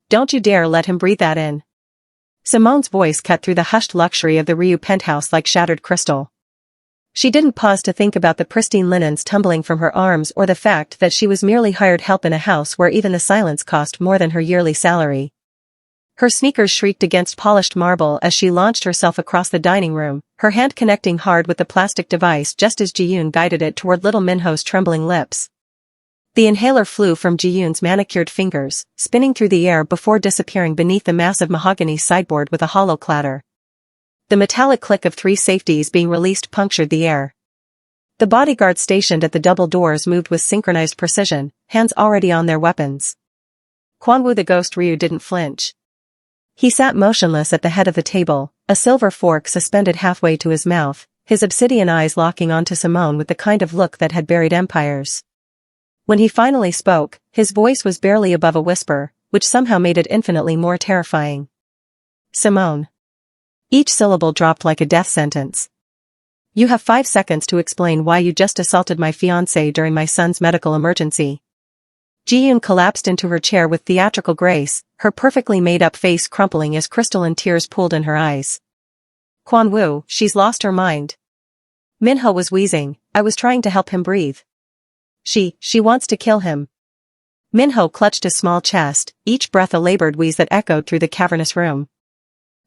Don't you dare let him breathe that in. Simone's voice cut through the hushed luxury of the Ryu penthouse like shattered crystal. She didn't pause to think about the pristine linens tumbling from her arms or the fact that she was merely hired help in a house where even the silence cost more than her yearly salary. Her sneakers shrieked against polished marble as she launched herself across the dining room, her hand connecting hard with the plastic device just as Ji-yoon guided it toward little Minho's trembling lips. The inhaler flew from Ji-yoon's manicured fingers, spinning through the air before disappearing beneath the massive mahogany sideboard with a hollow clatter. The metallic click of 3 safeties being released punctured the air. The bodyguards stationed at the double doors moved with synchronized precision, hands already on their weapons. Kwanwoo the ghost Ryu didn't flinch. He sat motionless at the head of the table, a silver fork suspended halfway to his mouth, his obsidian eyes locking onto Simone with the kind of look that had buried empires. When he finally spoke, his voice was barely above a whisper, which somehow made it infinitely more terrifying. Simone. Each syllable dropped like a death sentence. You have 5 seconds to explain why you just assaulted my fiancé during my son's medical emergency. Ji-yoon collapsed into her chair with theatrical grace, her perfectly made-up face crumpling as crystalline tears pooled in her eyes. Kwanwoo, she's lost her mind. Minho was wheezing, I was trying to help him breathe. She wants to kill him. Minho clutched his small chest, each breath a labored wheeze that echoed through the cavernous room.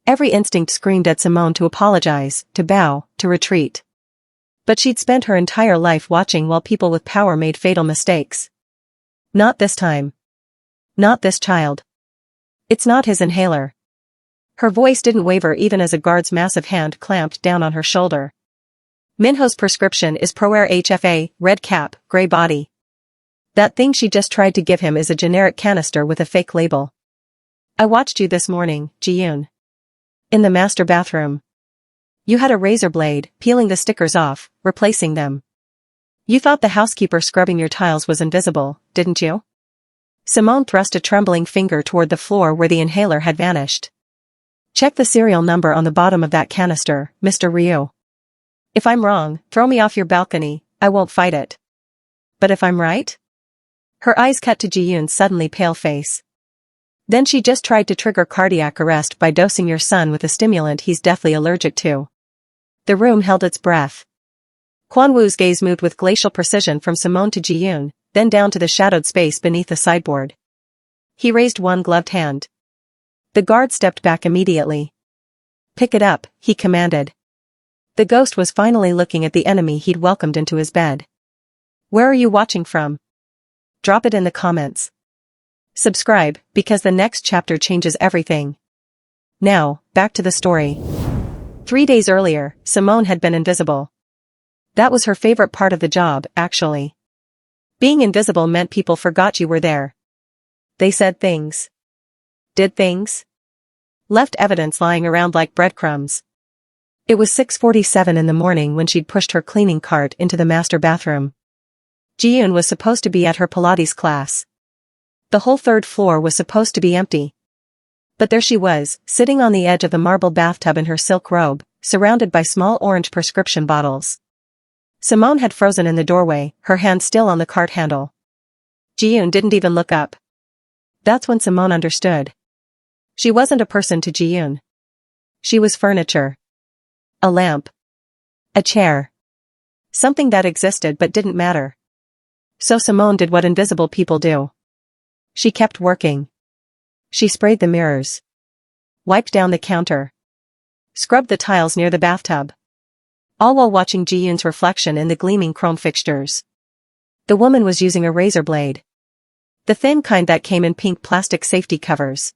Every instinct screamed at Simone to apologize, to bow, to retreat. But she'd spent her entire life watching while people with power made fatal mistakes. Not this time. Not this child. It's not his inhaler. Her voice didn't waver even as a guard's massive hand clamped down on her shoulder. Minho's prescription is ProAir HFA, red cap, gray body. That thing she just tried to give him is a generic canister with a fake label. I watched you this morning, Ji-yoon. In the master bathroom. You had a razor blade, peeling the stickers off, replacing them. You thought the housekeeper scrubbing your tiles was invisible, didn't you? Simone thrust a trembling finger toward the floor where the inhaler had vanished. Check the serial number on the bottom of that canister, Mr. Ryu. If I'm wrong, throw me off your balcony, I won't fight it. But if I'm right? Her eyes cut to Ji-yoon's suddenly pale face. Then she just tried to trigger cardiac arrest by dosing your son with a stimulant he's deathly allergic to. The room held its breath. Kwanwoo's gaze moved with glacial precision from Simone to Ji-yoon, then down to the shadowed space beneath the sideboard. He raised one gloved hand. The guard stepped back immediately. Pick it up, he commanded. The ghost was finally looking at the enemy he'd welcomed into his bed. Where are you watching from? Drop it in the comments. Subscribe, because the next chapter changes everything. Now, back to the story. 3 days earlier, Simone had been invisible. That was her favorite part of the job, actually. Being invisible meant people forgot you were there. They said things. Did things. Left evidence lying around like breadcrumbs. It was 6:47 in the morning when she'd pushed her cleaning cart into the master bathroom. Ji-yoon was supposed to be at her Pilates class. The whole 3rd floor was supposed to be empty. But there she was, sitting on the edge of the marble bathtub in her silk robe, surrounded by small orange prescription bottles. Simone had frozen in the doorway, her hand still on the cart handle. Ji-yoon didn't even look up. That's when Simone understood. She wasn't a person to Ji-yoon. She was furniture. A lamp. A chair. Something that existed but didn't matter. So Simone did what invisible people do. She kept working. She sprayed the mirrors. Wiped down the counter. Scrubbed the tiles near the bathtub. All while watching Ji-yoon's reflection in the gleaming chrome fixtures. The woman was using a razor blade. The thin kind that came in pink plastic safety covers.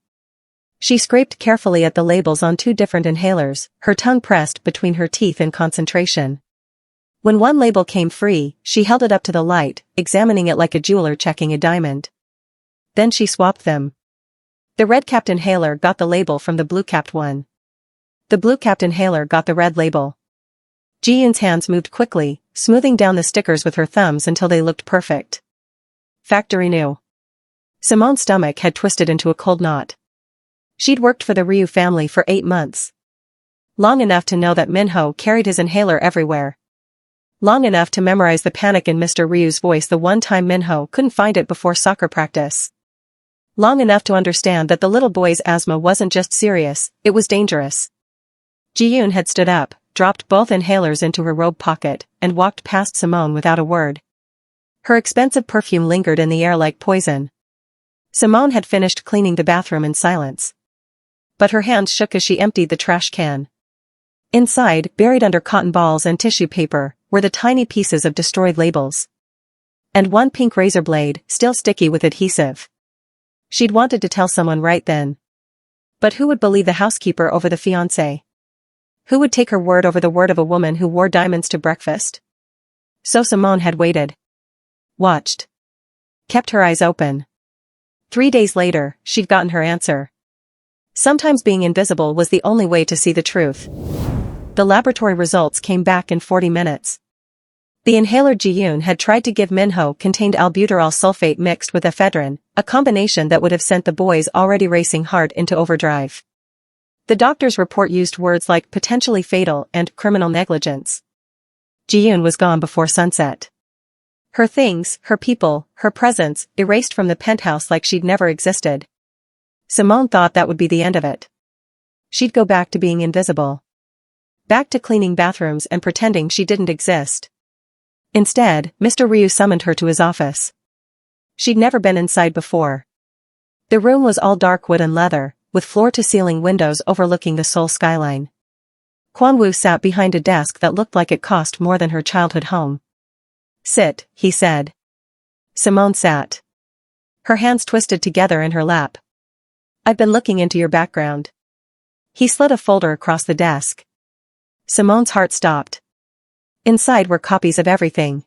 She scraped carefully at the labels on 2 different inhalers, her tongue pressed between her teeth in concentration. When one label came free, she held it up to the light, examining it like a jeweler checking a diamond. Then she swapped them. The red-capped inhaler got the label from the blue-capped one. The blue-capped inhaler got the red label. Ji-yoon's hands moved quickly, smoothing down the stickers with her thumbs until they looked perfect. Factory new. Simone's stomach had twisted into a cold knot. She'd worked for the Ryu family for 8 months. Long enough to know that Minho carried his inhaler everywhere. Long enough to memorize the panic in Mr. Ryu's voice the one time Minho couldn't find it before soccer practice. Long enough to understand that the little boy's asthma wasn't just serious, it was dangerous. Ji-yoon had stood up, dropped both inhalers into her robe pocket, and walked past Simone without a word. Her expensive perfume lingered in the air like poison. Simone had finished cleaning the bathroom in silence. But her hands shook as she emptied the trash can. Inside, buried under cotton balls and tissue paper, were the tiny pieces of destroyed labels. And one pink razor blade, still sticky with adhesive. She'd wanted to tell someone right then. But who would believe the housekeeper over the fiancé? Who would take her word over the word of a woman who wore diamonds to breakfast? So Simone had waited. Watched. Kept her eyes open. 3 days later, she'd gotten her answer. Sometimes being invisible was the only way to see the truth. The laboratory results came back in 40 minutes. The inhaler Ji-yoon had tried to give Minho contained albuterol sulfate mixed with ephedrine, a combination that would have sent the boy's already racing heart into overdrive. The doctor's report used words like potentially fatal and criminal negligence. Ji-yoon was gone before sunset. Her things, her people, her presence, erased from the penthouse like she'd never existed. Simone thought that would be the end of it. She'd go back to being invisible. Back to cleaning bathrooms and pretending she didn't exist. Instead, Mr. Ryu summoned her to his office. She'd never been inside before. The room was all dark wood and leather, with floor-to-ceiling windows overlooking the Seoul skyline. Kwon-woo sat behind a desk that looked like it cost more than her childhood home. "Sit," he said. Simone sat. Her hands twisted together in her lap. "I've been looking into your background." He slid a folder across the desk. Simone's heart stopped. Inside were copies of everything.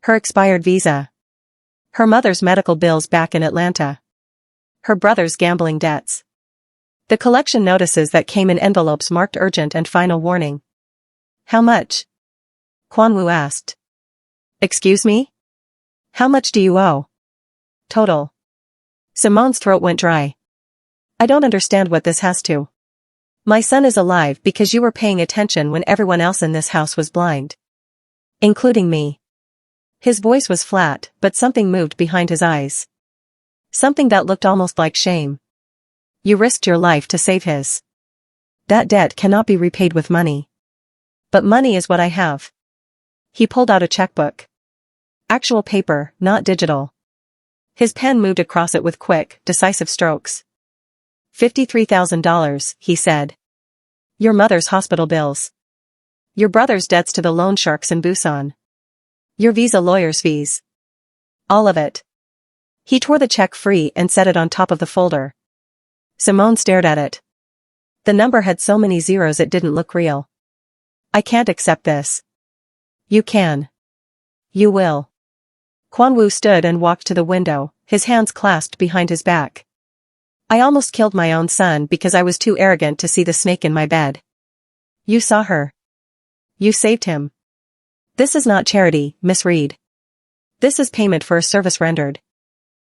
Her expired visa. Her mother's medical bills back in Atlanta. Her brother's gambling debts. The collection notices that came in envelopes marked urgent and final warning. "How much?" Kwon-woo asked. "Excuse me? How much do you owe?" "Total." Simone's throat went dry. "I don't understand what this has to. My son is alive because you were paying attention when everyone else in this house was blind. Including me." His voice was flat, but something moved behind his eyes. Something that looked almost like shame. "You risked your life to save his. That debt cannot be repaid with money. But money is what I have." He pulled out a checkbook. Actual paper, not digital. His pen moved across it with quick, decisive strokes. $53,000, he said. "Your mother's hospital bills. Your brother's debts to the loan sharks in Busan. Your visa lawyer's fees. All of it." He tore the check free and set it on top of the folder. Simone stared at it. The number had so many zeros it didn't look real. "I can't accept this." "You can. You will." Kwon-woo stood and walked to the window, his hands clasped behind his back. "I almost killed my own son because I was too arrogant to see the snake in my bed. You saw her. You saved him. This is not charity, Miss Reed. This is payment for a service rendered."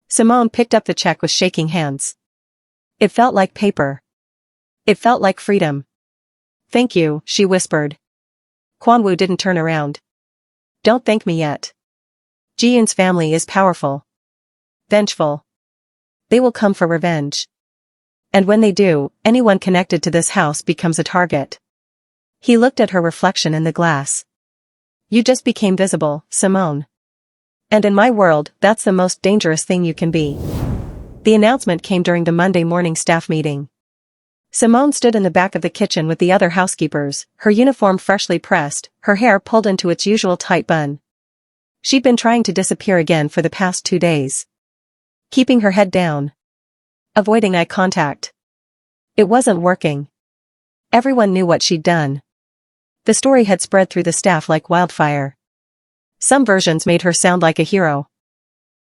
Simone picked up the check with shaking hands. It felt like paper. It felt like freedom. "Thank you," she whispered. Kwon-woo didn't turn around. "Don't thank me yet. Ji-yoon's family is powerful. Vengeful. They will come for revenge. And when they do, anyone connected to this house becomes a target." He looked at her reflection in the glass. "You just became visible, Simone. And in my world, that's the most dangerous thing you can be." The announcement came during the Monday morning staff meeting. Simone stood in the back of the kitchen with the other housekeepers, her uniform freshly pressed, her hair pulled into its usual tight bun. She'd been trying to disappear again for the past 2 days. Keeping her head down. Avoiding eye contact. It wasn't working. Everyone knew what she'd done. The story had spread through the staff like wildfire. Some versions made her sound like a hero.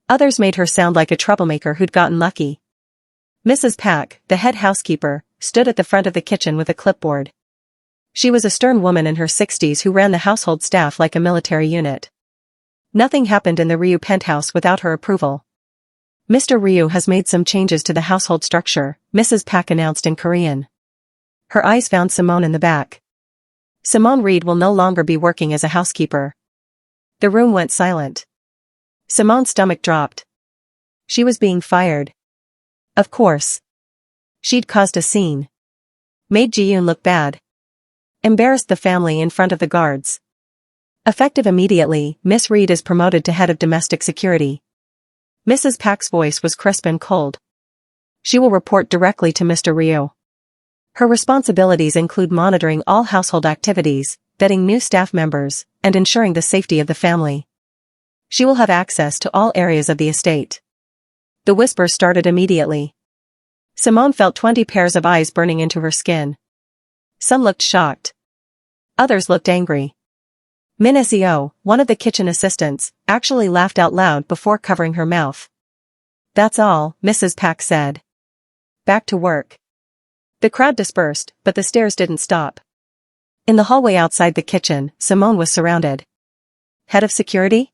Others made her sound like a troublemaker who'd gotten lucky. Mrs. Pak, the head housekeeper, stood at the front of the kitchen with a clipboard. She was a stern woman in her 60s who ran the household staff like a military unit. Nothing happened in the Ryu penthouse without her approval. "Mr. Ryu has made some changes to the household structure," Mrs. Pak announced in Korean. Her eyes found Simone in the back. "Simone Reed will no longer be working as a housekeeper." The room went silent. Simone's stomach dropped. She was being fired. Of course. She'd caused a scene. Made Ji-yoon look bad. Embarrassed the family in front of the guards. Effective immediately, Miss Reed is promoted to head of domestic security. Mrs. Park's voice was crisp and cold. She will report directly to Mr. Ryu. Her responsibilities include monitoring all household activities, vetting new staff members, and ensuring the safety of the family. She will have access to all areas of the estate. The whispers started immediately. Simone felt 20 pairs of eyes burning into her skin. Some looked shocked. Others looked angry. Min Seo, one of the kitchen assistants, actually laughed out loud before covering her mouth. That's all, Mrs. Park said. Back to work. The crowd dispersed, but the stares didn't stop. In the hallway outside the kitchen, Simone was surrounded. Head of security?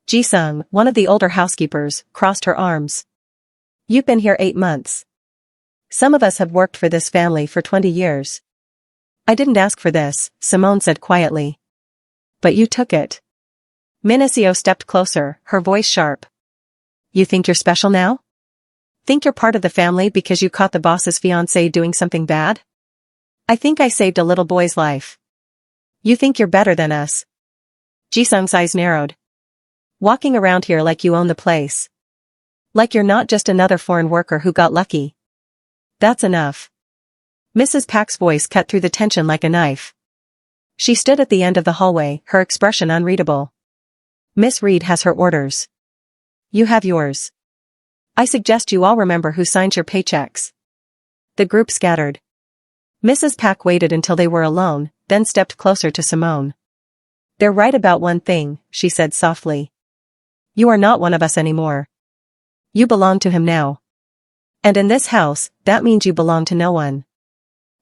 Ji-sung, one of the older housekeepers, crossed her arms. You've been here 8 months. Some of us have worked for this family for 20 years. I didn't ask for this, Simone said quietly. But you took it. Min Seo stepped closer, her voice sharp. You think you're special now? Think you're part of the family because you caught the boss's fiancé doing something bad? I think I saved a little boy's life. You think you're better than us? Ji-sung's eyes narrowed. Walking around here like you own the place. Like you're not just another foreign worker who got lucky. That's enough. Mrs. Park's voice cut through the tension like a knife. She stood at the end of the hallway, her expression unreadable. Miss Reed has her orders. You have yours. I suggest you all remember who signs your paychecks. The group scattered. Mrs. Park waited until they were alone, then stepped closer to Simone. They're right about one thing, she said softly. You are not one of us anymore. You belong to him now. And in this house, that means you belong to no one.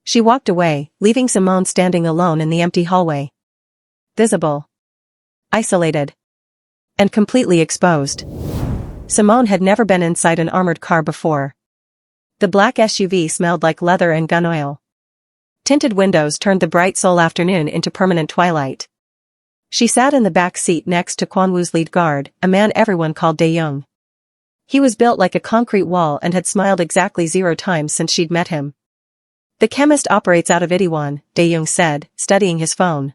She walked away, leaving Simone standing alone in the empty hallway. Visible. Isolated. And completely exposed. Simone had never been inside an armored car before. The black SUV smelled like leather and gun oil. Tinted windows turned the bright Seoul afternoon into permanent twilight. She sat in the back seat next to Kwon-woo's lead guard, a man everyone called Dae-young. He was built like a concrete wall and had smiled exactly 0 times since she'd met him. The chemist operates out of Itaewon, Dae-young said, studying his phone.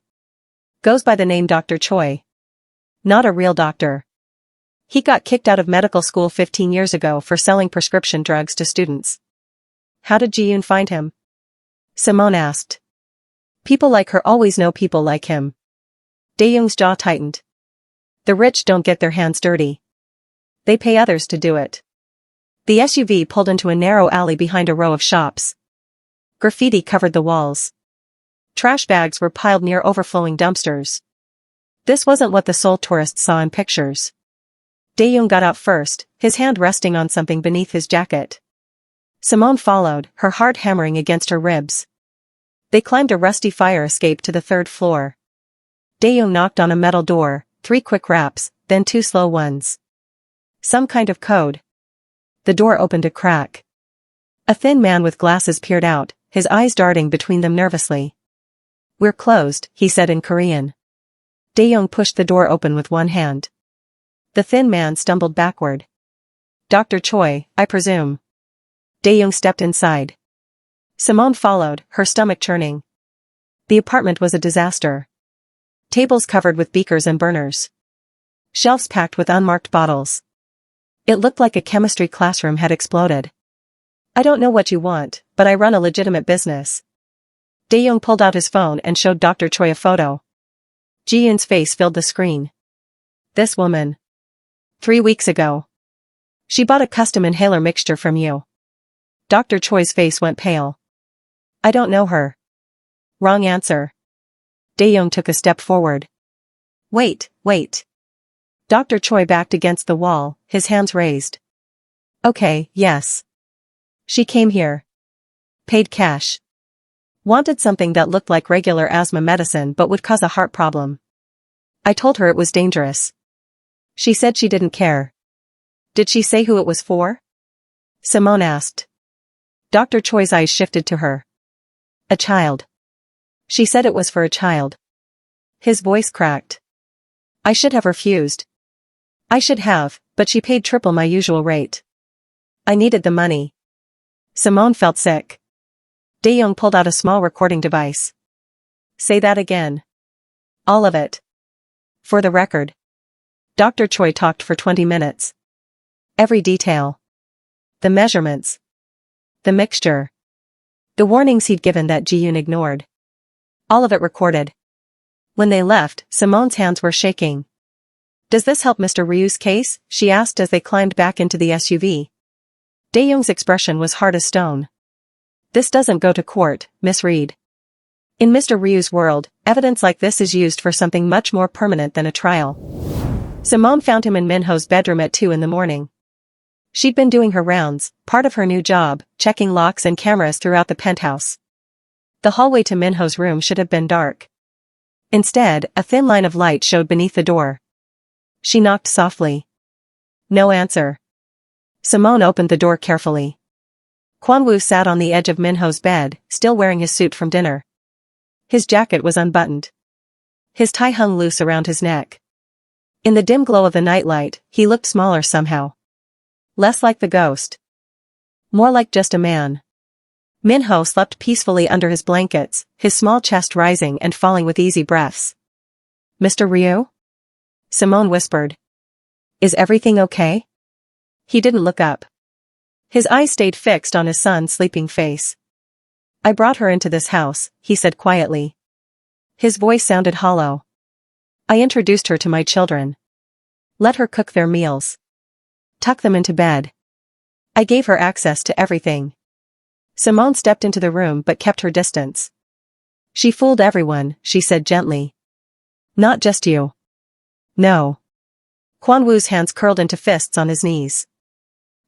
Goes by the name Dr. Choi. Not a real doctor. He got kicked out of medical school 15 years ago for selling prescription drugs to students. How did Ji-yoon find him? Simone asked. People like her always know people like him. Dae-young's jaw tightened. The rich don't get their hands dirty. They pay others to do it. The SUV pulled into a narrow alley behind a row of shops. Graffiti covered the walls. Trash bags were piled near overflowing dumpsters. This wasn't what the Seoul tourists saw in pictures. Dae-young got out first, his hand resting on something beneath his jacket. Simone followed, her heart hammering against her ribs. They climbed a rusty fire escape to the 3rd floor. Dae-young knocked on a metal door, 3 quick raps, then 2 slow ones. Some kind of code. The door opened a crack. A thin man with glasses peered out, his eyes darting between them nervously. We're closed, he said in Korean. Dae-young pushed the door open with one hand. The thin man stumbled backward. Dr. Choi, I presume. Dae-young stepped inside. Simone followed, her stomach churning. The apartment was a disaster. Tables covered with beakers and burners. Shelves packed with unmarked bottles. It looked like a chemistry classroom had exploded. I don't know what you want, but I run a legitimate business. Dae-young pulled out his phone and showed Dr. Choi a photo. Ji-yoon's face filled the screen. This woman. 3 weeks ago. She bought a custom inhaler mixture from you. Dr. Choi's face went pale. I don't know her. Wrong answer. Dae-young took a step forward. Wait. Dr. Choi backed against the wall, his hands raised. Okay, yes. She came here. Paid cash. Wanted something that looked like regular asthma medicine but would cause a heart problem. I told her it was dangerous. She said she didn't care. Did she say who it was for? Simone asked. Dr. Choi's eyes shifted to her. A child. She said it was for a child. His voice cracked. I should have refused. I should have, but she paid triple my usual rate. I needed the money. Simone felt sick. Dae-young pulled out a small recording device. Say that again. All of it. For the record. Dr. Choi talked for 20 minutes. Every detail. The measurements. The mixture. The warnings he'd given that Ji-yoon ignored. All of it recorded. When they left, Simone's hands were shaking. Does this help Mr. Ryu's case? She asked as they climbed back into the SUV. Dae-young's expression was hard as stone. This doesn't go to court, Miss Reed. In Mr. Ryu's world, evidence like this is used for something much more permanent than a trial. Simone found him in Minho's bedroom at 2 in the morning. She'd been doing her rounds, part of her new job, checking locks and cameras throughout the penthouse. The hallway to Minho's room should have been dark. Instead, a thin line of light showed beneath the door. She knocked softly. No answer. Simone opened the door carefully. Kwon-woo sat on the edge of Minho's bed, still wearing his suit from dinner. His jacket was unbuttoned. His tie hung loose around his neck. In the dim glow of the nightlight, he looked smaller somehow. Less like the ghost. More like just a man. Minho slept peacefully under his blankets, his small chest rising and falling with easy breaths. Mr. Ryu? Simone whispered. Is everything okay? He didn't look up. His eyes stayed fixed on his son's sleeping face. I brought her into this house, he said quietly. His voice sounded hollow. I introduced her to my children. Let her cook their meals. Tuck them into bed. I gave her access to everything. Simone stepped into the room but kept her distance. She fooled everyone, she said gently. Not just you. No. Kwon-woo's hands curled into fists on his knees.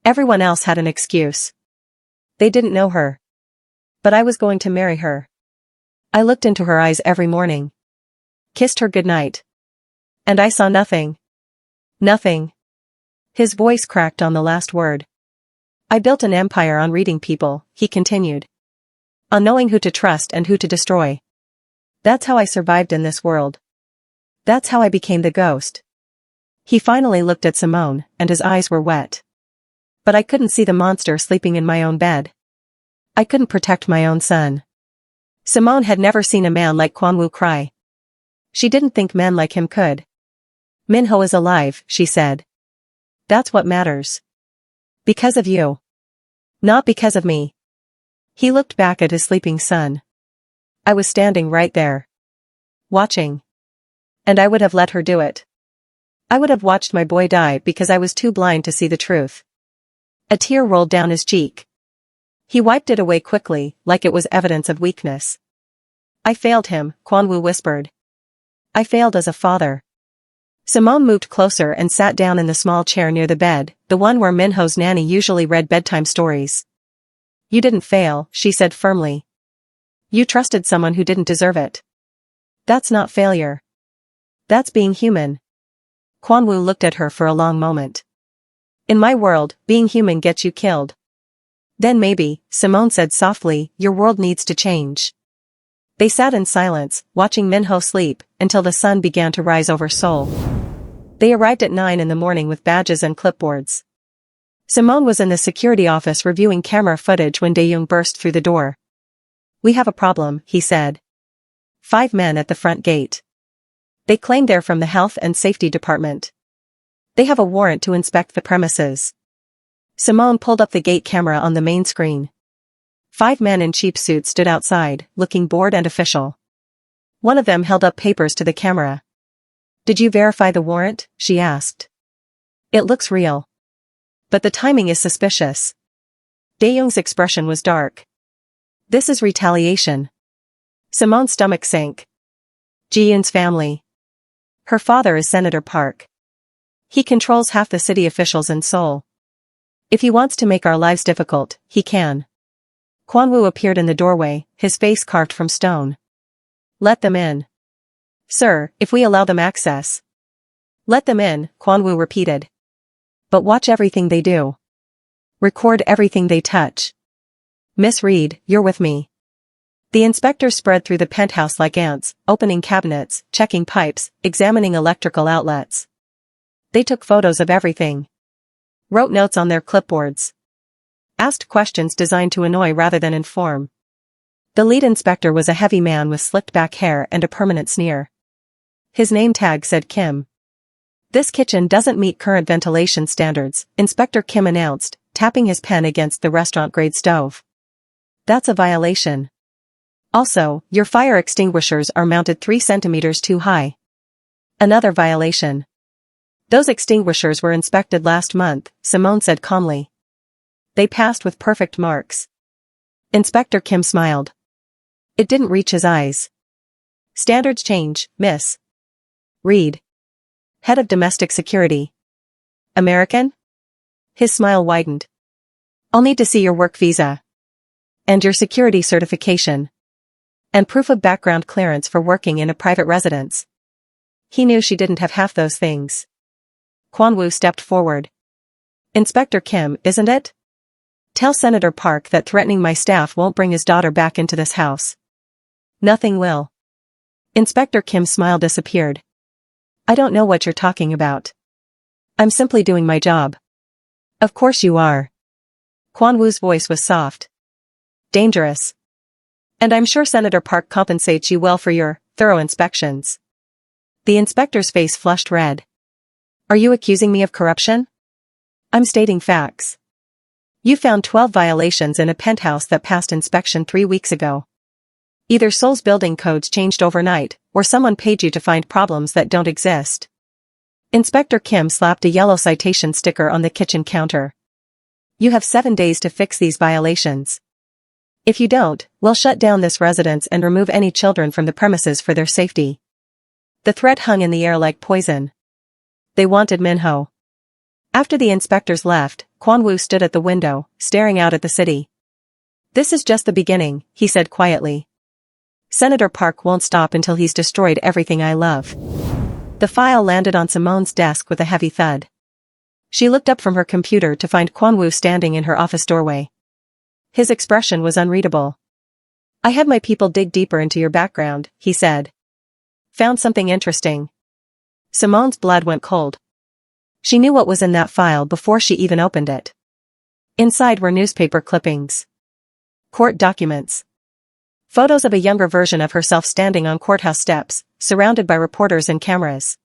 Everyone else had an excuse. They didn't know her. But I was going to marry her. I looked into her eyes every morning. Kissed her goodnight. And I saw nothing. Nothing. His voice cracked on the last word. I built an empire on reading people, he continued. On knowing who to trust and who to destroy. That's how I survived in this world. That's how I became the ghost. He finally looked at Simone, and his eyes were wet. But I couldn't see the monster sleeping in my own bed. I couldn't protect my own son. Simone had never seen a man like Kwon-woo cry. She didn't think men like him could. Minho is alive, she said. That's what matters. Because of you. Not because of me. He looked back at his sleeping son. I was standing right there. Watching. And I would have let her do it. I would have watched my boy die because I was too blind to see the truth. A tear rolled down his cheek. He wiped it away quickly, like it was evidence of weakness. I failed him, Kwon-woo whispered. I failed as a father. Simone moved closer and sat down in the small chair near the bed, the one where Minho's nanny usually read bedtime stories. You didn't fail, she said firmly. You trusted someone who didn't deserve it. That's not failure. That's being human. Kwon-woo looked at her for a long moment. In my world, being human gets you killed. Then maybe, Simone said softly, your world needs to change. They sat in silence, watching Minho sleep, until the sun began to rise over Seoul. They arrived at 9 in the morning with badges and clipboards. Simone was in the security office reviewing camera footage when Dae-young burst through the door. We have a problem, he said. 5 men at the front gate. They claim they're from the Health and Safety Department. They have a warrant to inspect the premises. Simone pulled up the gate camera on the main screen. 5 men in cheap suits stood outside, looking bored and official. One of them held up papers to the camera. Did you verify the warrant? She asked. It looks real. But the timing is suspicious. Dae-young's expression was dark. This is retaliation. Simone's stomach sank. Ji-yoon's family. Her father is Senator Park. He controls half the city officials in Seoul. If he wants to make our lives difficult, he can. Kwon-woo appeared in the doorway, his face carved from stone. Let them in. Sir, if we allow them access. Let them in, Kwon-woo repeated. But watch everything they do. Record everything they touch. Miss Reed, you're with me. The inspectors spread through the penthouse like ants, opening cabinets, checking pipes, examining electrical outlets. They took photos of everything. Wrote notes on their clipboards. Asked questions designed to annoy rather than inform. The lead inspector was a heavy man with slicked back hair and a permanent sneer. His name tag said Kim. This kitchen doesn't meet current ventilation standards, Inspector Kim announced, tapping his pen against the restaurant-grade stove. That's a violation. Also, your fire extinguishers are mounted 3 centimeters too high. Another violation. Those extinguishers were inspected last month, Simone said calmly. They passed with perfect marks. Inspector Kim smiled. It didn't reach his eyes. Standards change, Miss Reed. Head of Domestic Security. American? His smile widened. I'll need to see your work visa. And your security certification. And proof of background clearance for working in a private residence. He knew she didn't have half those things. Kwon-woo stepped forward. Inspector Kim, isn't it? Tell Senator Park that threatening my staff won't bring his daughter back into this house. Nothing will. Inspector Kim's smile disappeared. I don't know what you're talking about. I'm simply doing my job. Of course you are. Kwon-woo's voice was soft. Dangerous. And I'm sure Senator Park compensates you well for your thorough inspections. The inspector's face flushed red. Are you accusing me of corruption? I'm stating facts. You found 12 violations in a penthouse that passed inspection 3 weeks ago. Either Seoul's building codes changed overnight, or someone paid you to find problems that don't exist. Inspector Kim slapped a yellow citation sticker on the kitchen counter. You have 7 days to fix these violations. If you don't, we'll shut down this residence and remove any children from the premises for their safety. The threat hung in the air like poison. They wanted Minho. After the inspectors left, Kwon-woo stood at the window, staring out at the city. This is just the beginning, he said quietly. Senator Park won't stop until he's destroyed everything I love. The file landed on Simone's desk with a heavy thud. She looked up from her computer to find Kwon-woo standing in her office doorway. His expression was unreadable. I had my people dig deeper into your background, he said. Found something interesting. Simone's blood went cold. She knew what was in that file before she even opened it. Inside were newspaper clippings. Court documents. Photos of a younger version of herself standing on courthouse steps, surrounded by reporters and cameras.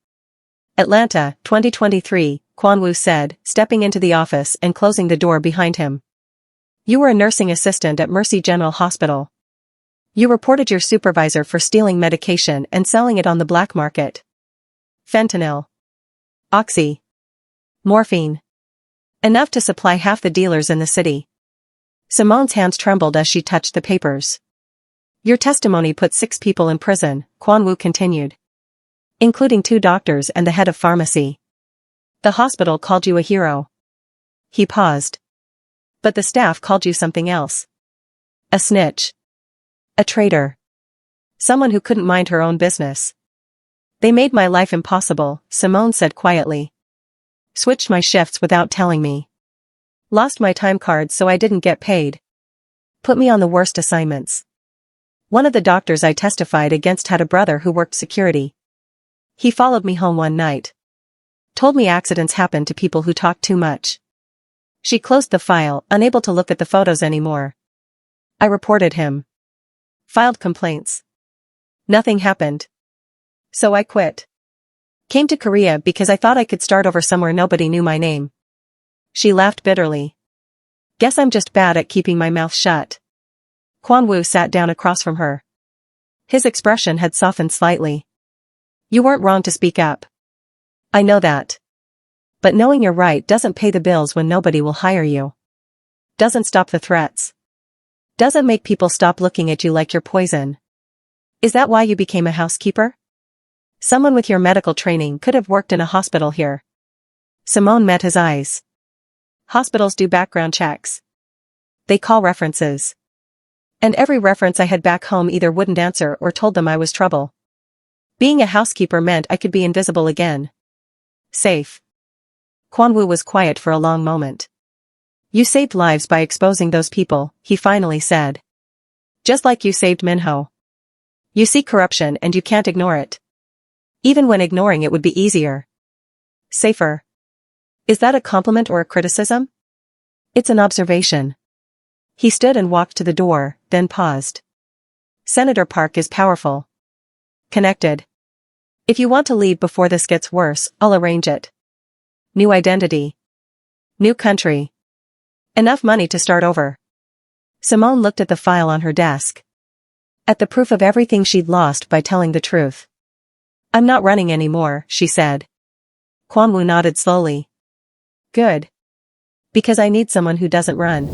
Atlanta, 2023, Kwon-woo said, stepping into the office and closing the door behind him. You were a nursing assistant at Mercy General Hospital. You reported your supervisor for stealing medication and selling it on the black market. Fentanyl. Oxy. Morphine. Enough to supply half the dealers in the city. Simone's hands trembled as she touched the papers. Your testimony put 6 people in prison, Kwon-woo continued. Including 2 doctors and the head of pharmacy. The hospital called you a hero. He paused. But the staff called you something else. A snitch. A traitor. Someone who couldn't mind her own business. They made my life impossible, Simone said quietly. Switched my shifts without telling me. Lost my time cards so I didn't get paid. Put me on the worst assignments. One of the doctors I testified against had a brother who worked security. He followed me home one night. Told me accidents happen to people who talk too much. She closed the file, unable to look at the photos anymore. I reported him. Filed complaints. Nothing happened. So I quit. Came to Korea because I thought I could start over somewhere nobody knew my name. She laughed bitterly. Guess I'm just bad at keeping my mouth shut. Kwon-woo sat down across from her. His expression had softened slightly. You weren't wrong to speak up. I know that. But knowing you're right doesn't pay the bills when nobody will hire you. Doesn't stop the threats. Doesn't make people stop looking at you like you're poison. Is that why you became a housekeeper? Someone with your medical training could have worked in a hospital here. Simone met his eyes. Hospitals do background checks. They call references. And every reference I had back home either wouldn't answer or told them I was trouble. Being a housekeeper meant I could be invisible again. Safe. Kwon-woo was quiet for a long moment. You saved lives by exposing those people, he finally said. Just like you saved Minho. You see corruption and you can't ignore it. Even when ignoring it would be easier. Safer. Is that a compliment or a criticism? It's an observation. He stood and walked to the door, then paused. Senator Park is powerful. Connected. If you want to leave before this gets worse, I'll arrange it. New identity. New country. Enough money to start over. Simone looked at the file on her desk. At the proof of everything she'd lost by telling the truth. I'm not running anymore, she said. Kwanwoo nodded slowly. Good. Because I need someone who doesn't run.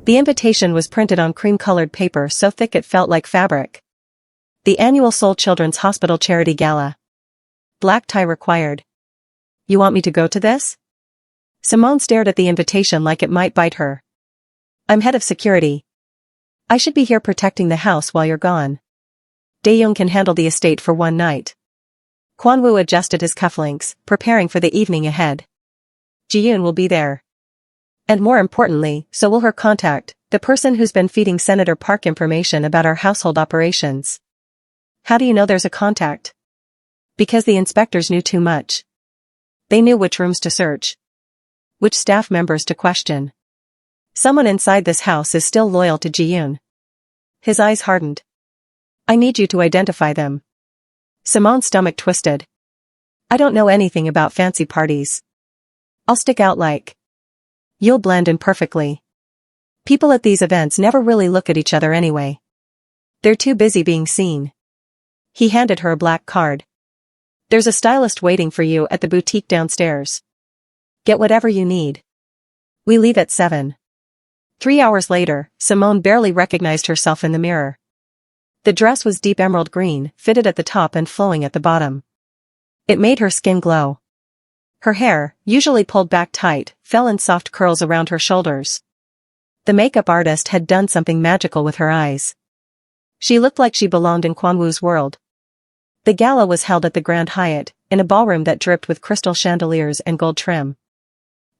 The invitation was printed on cream-colored paper so thick it felt like fabric. The annual Seoul Children's Hospital Charity Gala. Black tie required. You want me to go to this? Simone stared at the invitation like it might bite her. I'm head of security. I should be here protecting the house while you're gone. Dae-young can handle the estate for one night. Kwanwoo adjusted his cufflinks, preparing for the evening ahead. Ji-yoon will be there. And more importantly, so will her contact, the person who's been feeding Senator Park information about our household operations. How do you know there's a contact? Because the inspectors knew too much. They knew which rooms to search. Which staff members to question. Someone inside this house is still loyal to Ji-yoon. His eyes hardened. I need you to identify them. Simone's stomach twisted. I don't know anything about fancy parties. I'll stick out like. You'll blend in perfectly. People at these events never really look at each other anyway. They're too busy being seen. He handed her a black card. There's a stylist waiting for you at the boutique downstairs. Get whatever you need. We leave at 7. 3 hours later, Simone barely recognized herself in the mirror. The dress was deep emerald green, fitted at the top and flowing at the bottom. It made her skin glow. Her hair, usually pulled back tight, fell in soft curls around her shoulders. The makeup artist had done something magical with her eyes. She looked like she belonged in Kwanwoo's world. The gala was held at the Grand Hyatt, in a ballroom that dripped with crystal chandeliers and gold trim.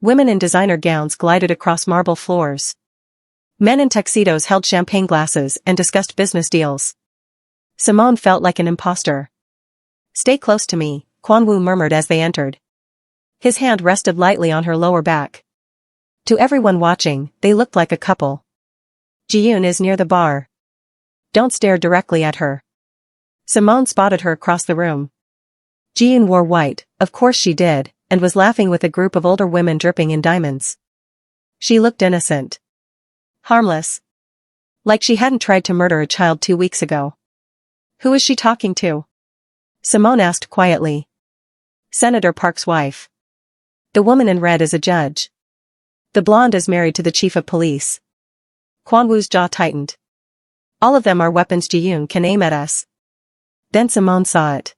Women in designer gowns glided across marble floors. Men in tuxedos held champagne glasses and discussed business deals. Simone felt like an imposter. Stay close to me, Kwanwoo murmured as they entered. His hand rested lightly on her lower back. To everyone watching, they looked like a couple. Ji-yoon is near the bar. Don't stare directly at her. Simone spotted her across the room. Ji-yoon wore white, of course she did, and was laughing with a group of older women dripping in diamonds. She looked innocent. Harmless. Like she hadn't tried to murder a child 2 weeks ago. Who is she talking to? Simone asked quietly. Senator Park's wife. The woman in red is a judge. The blonde is married to the chief of police. Kwanwoo's jaw tightened. All of them are weapons Ji-yoon can aim at us. Then Simone saw it.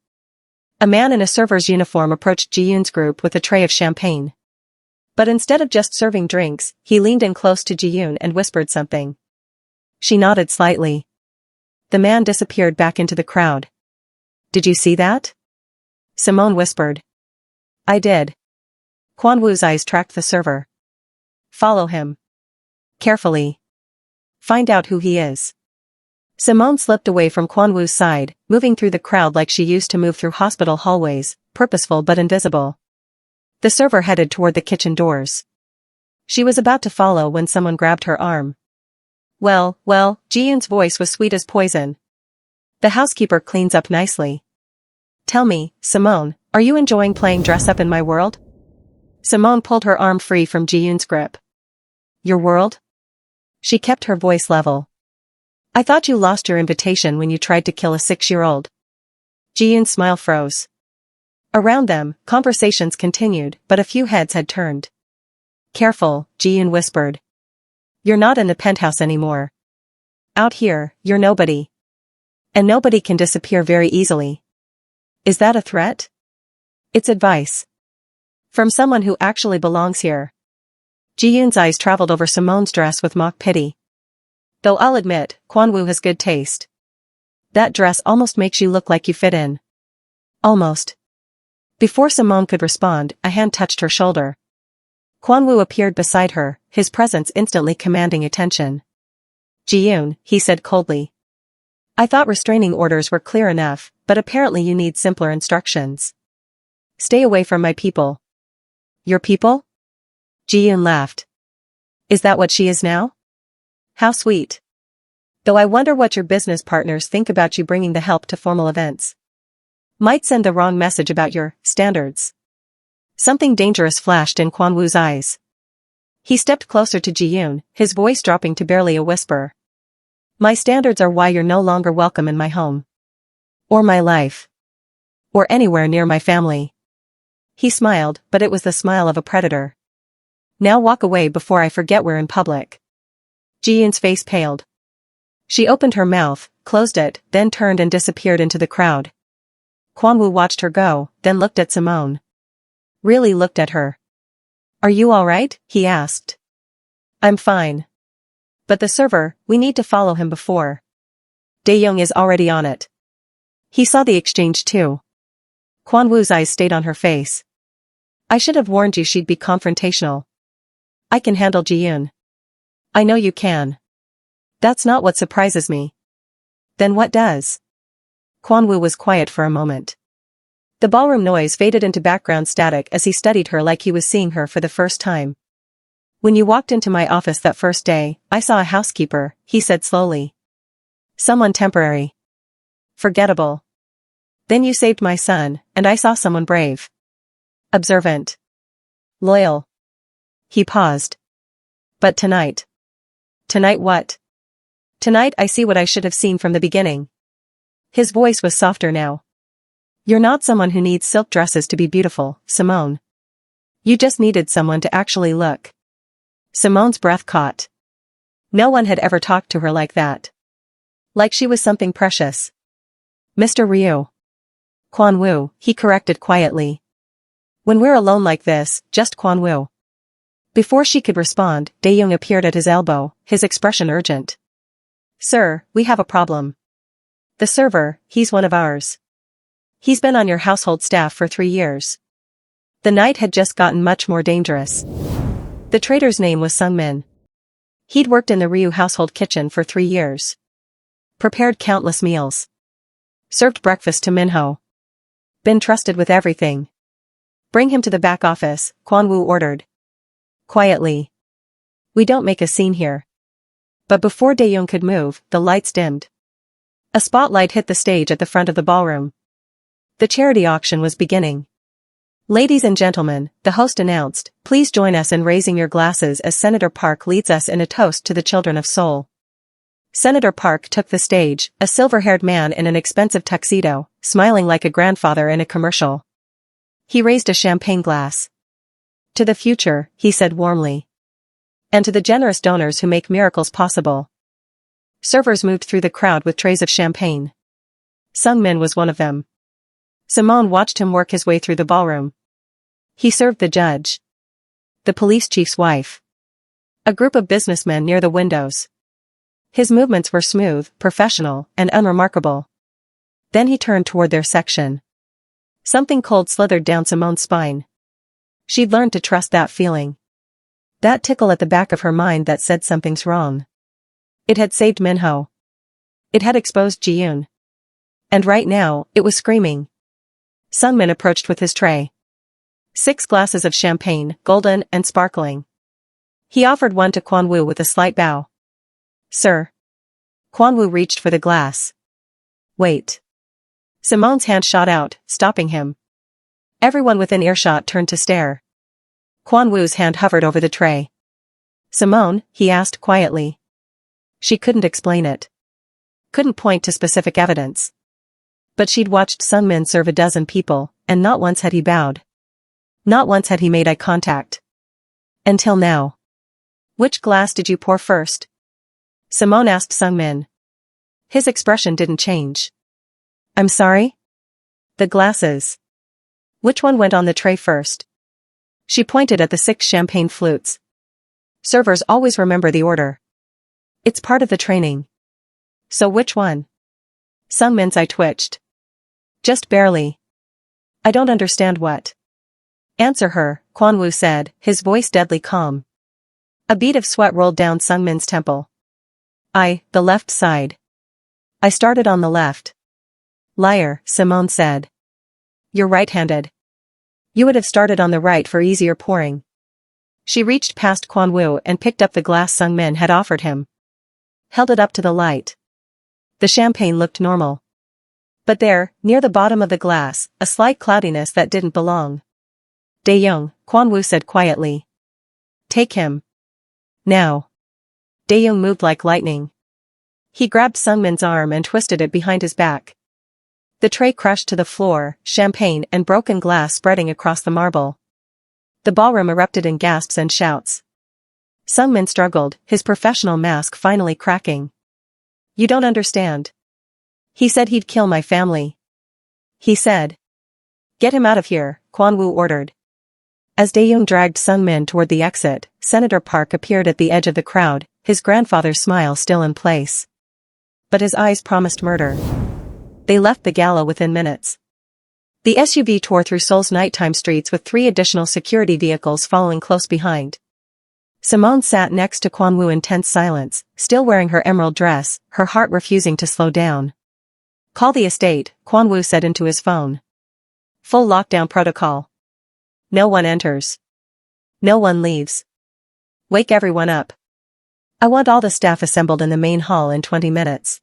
A man in a server's uniform approached Ji-yoon's group with a tray of champagne. But instead of just serving drinks, he leaned in close to Ji-yoon and whispered something. She nodded slightly. The man disappeared back into the crowd. Did you see that? Simone whispered. I did. Kwanwoo's eyes tracked the server. Follow him. Carefully. Find out who he is. Simone slipped away from Kwanwoo's side, moving through the crowd like she used to move through hospital hallways, purposeful but invisible. The server headed toward the kitchen doors. She was about to follow when someone grabbed her arm. Well, Ji-yoon's voice was sweet as poison. The housekeeper cleans up nicely. Tell me, Simone, are you enjoying playing dress-up in my world? Simone pulled her arm free from Ji-yoon's grip. Your world? She kept her voice level. I thought you lost your invitation when you tried to kill a 6-year-old. Ji-yoon's smile froze. Around them, conversations continued, but a few heads had turned. Careful, Ji-yoon whispered. You're not in the penthouse anymore. Out here, you're nobody. And nobody can disappear very easily. Is that a threat? It's advice. From someone who actually belongs here. Ji-yoon's eyes traveled over Simone's dress with mock pity. Though I'll admit, Kwanwoo has good taste. That dress almost makes you look like you fit in. Almost. Before Simone could respond, a hand touched her shoulder. Kwanwoo appeared beside her, his presence instantly commanding attention. Ji-yoon, he said coldly. I thought restraining orders were clear enough, but apparently you need simpler instructions. Stay away from my people. Your people? Ji-yoon laughed. Is that what she is now? How sweet. Though I wonder what your business partners think about you bringing the help to formal events. Might send the wrong message about your standards. Something dangerous flashed in Kwan-woo's eyes. He stepped closer to Ji-yoon, his voice dropping to barely a whisper. My standards are why you're no longer welcome in my home. Or my life. Or anywhere near my family. He smiled, but it was the smile of a predator. Now walk away before I forget we're in public. Ji-yoon's face paled. She opened her mouth, closed it, then turned and disappeared into the crowd. Kwan-woo watched her go, then looked at Simone. Really looked at her. Are you all right? He asked. I'm fine. But the server, we need to follow him before. Dae-young is already on it. He saw the exchange too. Kwan-woo's eyes stayed on her face. I should have warned you she'd be confrontational. I can handle Ji-yoon. I know you can. That's not what surprises me. Then what does? Kwan-woo was quiet for a moment. The ballroom noise faded into background static as he studied her like he was seeing her for the first time. When you walked into my office that first day, I saw a housekeeper, he said slowly. Someone temporary. Forgettable. Then you saved my son, and I saw someone brave. Observant. Loyal. He paused. But tonight. Tonight what? Tonight I see what I should have seen from the beginning. His voice was softer now. You're not someone who needs silk dresses to be beautiful, Simone. You just needed someone to actually look. Simone's breath caught. No one had ever talked to her like that. Like she was something precious. Mr. Ryu. Kwan-woo, he corrected quietly. When we're alone like this, just Kwan-woo. Before she could respond, Dae-young appeared at his elbow, his expression urgent. Sir, we have a problem. The server, he's one of ours. He's been on your household staff for 3 years. The night had just gotten much more dangerous. The trader's name was Sung-min. He'd worked in the Ryu household kitchen for 3 years. Prepared countless meals. Served breakfast to Minho. Been trusted with everything. Bring him to the back office, Kwan-woo ordered. Quietly. We don't make a scene here. But before Dae-young could move, the lights dimmed. A spotlight hit the stage at the front of the ballroom. The charity auction was beginning. Ladies and gentlemen, the host announced, please join us in raising your glasses as Senator Park leads us in a toast to the children of Seoul. Senator Park took the stage, a silver-haired man in an expensive tuxedo, smiling like a grandfather in a commercial. He raised a champagne glass. To the future, he said warmly. And to the generous donors who make miracles possible. Servers moved through the crowd with trays of champagne. Sung-min was one of them. Simone watched him work his way through the ballroom. He served the judge. The police chief's wife. A group of businessmen near the windows. His movements were smooth, professional, and unremarkable. Then he turned toward their section. Something cold slithered down Simone's spine. She'd learned to trust that feeling. That tickle at the back of her mind that said something's wrong. It had saved Minho. It had exposed Ji-yoon. And right now, it was screaming. Sung-min approached with his tray. 6 glasses of champagne, golden and sparkling. He offered one to Kwan-woo with a slight bow. Sir. Kwan-woo reached for the glass. Wait. Simone's hand shot out, stopping him. Everyone within earshot turned to stare. Kwan-woo's hand hovered over the tray. Simone, he asked quietly. She couldn't explain it. Couldn't point to specific evidence. But she'd watched Sung-min serve a dozen people, and not once had he bowed. Not once had he made eye contact. Until now. Which glass did you pour first? Simone asked Sung-min. His expression didn't change. I'm sorry? The glasses. Which one went on the tray first? She pointed at the 6 champagne flutes. Servers always remember the order. It's part of the training. So which one? Sung-min's eye twitched. Just barely. I don't understand what. Answer her, Kwan-woo said, his voice deadly calm. A bead of sweat rolled down Sung-min's temple. The left side. I started on the left. Liar, Simone said. You're right-handed. You would have started on the right for easier pouring. She reached past Kwan-woo and picked up the glass Sung-min had offered him. held it up to the light. The champagne looked normal. But there, near the bottom of the glass, a slight cloudiness that didn't belong. Dae-young, Kwon-woo said quietly. Take him. Now. Dae-young moved like lightning. He grabbed Sungmin's arm and twisted it behind his back. The tray crashed to the floor, champagne and broken glass spreading across the marble. The ballroom erupted in gasps and shouts. Sungmin struggled, his professional mask finally cracking. You don't understand. He said he'd kill my family. He said. Get him out of here, Kwon-woo ordered. As Dae-young dragged Sungmin toward the exit, Senator Park appeared at the edge of the crowd, his grandfather's smile still in place. But his eyes promised murder. They left the gala within minutes. The SUV tore through Seoul's nighttime streets with 3 additional security vehicles following close behind. Simone sat next to Kwon-woo in tense silence, still wearing her emerald dress, her heart refusing to slow down. Call the estate, Kwon-woo said into his phone. Full lockdown protocol. No one enters. No one leaves. Wake everyone up. I want all the staff assembled in the main hall in 20 minutes.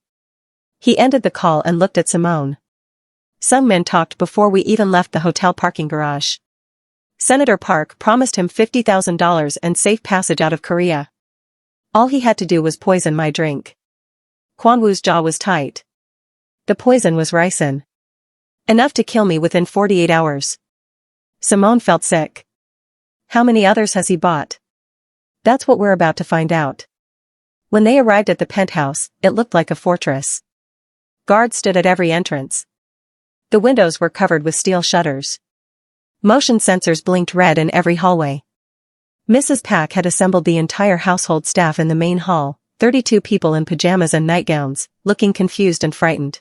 He ended the call and looked at Simone. Sungmin talked before we even left the hotel parking garage. Senator Park promised him $50,000 and safe passage out of Korea. All he had to do was poison my drink. Kwon-woo's jaw was tight. The poison was ricin. Enough to kill me within 48 hours. Simone felt sick. How many others has he bought? That's what we're about to find out. When they arrived at the penthouse, it looked like a fortress. Guards stood at every entrance. The windows were covered with steel shutters. Motion sensors blinked red in every hallway. Mrs. Pak had assembled the entire household staff in the main hall, 32 people in pajamas and nightgowns, looking confused and frightened.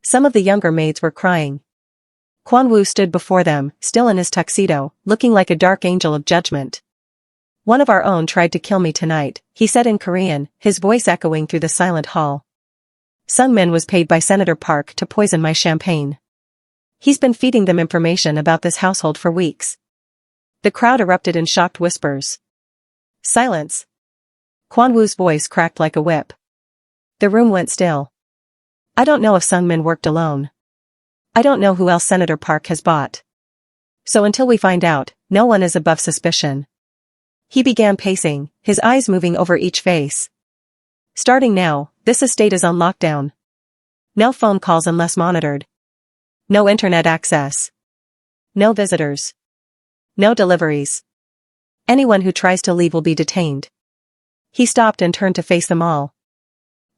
Some of the younger maids were crying. Kwon-woo stood before them, still in his tuxedo, looking like a dark angel of judgment. One of our own tried to kill me tonight, he said in Korean, his voice echoing through the silent hall. Sungmin was paid by Senator Park to poison my champagne. He's been feeding them information about this household for weeks. The crowd erupted in shocked whispers. Silence. Kwon-woo's voice cracked like a whip. The room went still. I don't know if Sungmin worked alone. I don't know who else Senator Park has bought. So until we find out, no one is above suspicion. He began pacing, his eyes moving over each face. Starting now, this estate is on lockdown. No phone calls unless monitored. No internet access. No visitors. No deliveries. Anyone who tries to leave will be detained. He stopped and turned to face them all.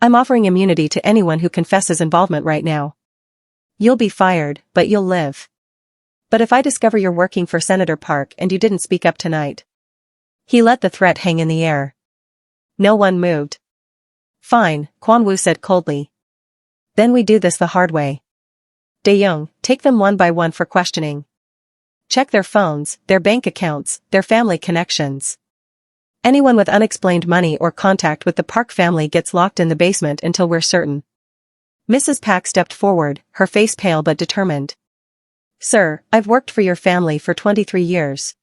I'm offering immunity to anyone who confesses involvement right now. You'll be fired, but you'll live. But if I discover you're working for Senator Park and you didn't speak up tonight. He let the threat hang in the air. No one moved. Fine, Kwon-woo said coldly. Then we do this the hard way. Dae-young, take them one by one for questioning. Check their phones, their bank accounts, their family connections. Anyone with unexplained money or contact with the Park family gets locked in the basement until we're certain. Mrs. Pak stepped forward, her face pale but determined. Sir, I've worked for your family for 23 years.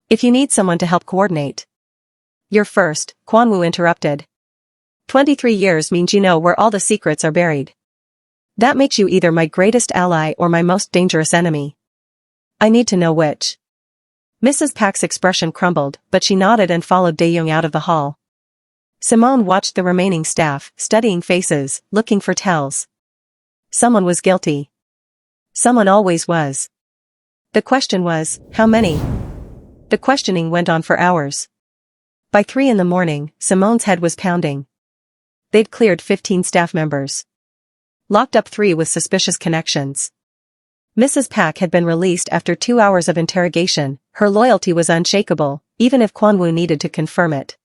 If you need someone to help coordinate. You're first, Kwon-woo interrupted. 23 years means you know where all the secrets are buried. That makes you either my greatest ally or my most dangerous enemy. I need to know which. Mrs. Pak's expression crumbled, but she nodded and followed Dae-young out of the hall. Simone watched the remaining staff, studying faces, looking for tells. Someone was guilty. Someone always was. The question was, how many? The questioning went on for hours. By 3 in the morning, Simone's head was pounding. They'd cleared 15 staff members. Locked up 3 with suspicious connections. Mrs. Pak had been released after 2 hours of interrogation, her loyalty was unshakable, even if Kwon-woo needed to confirm it.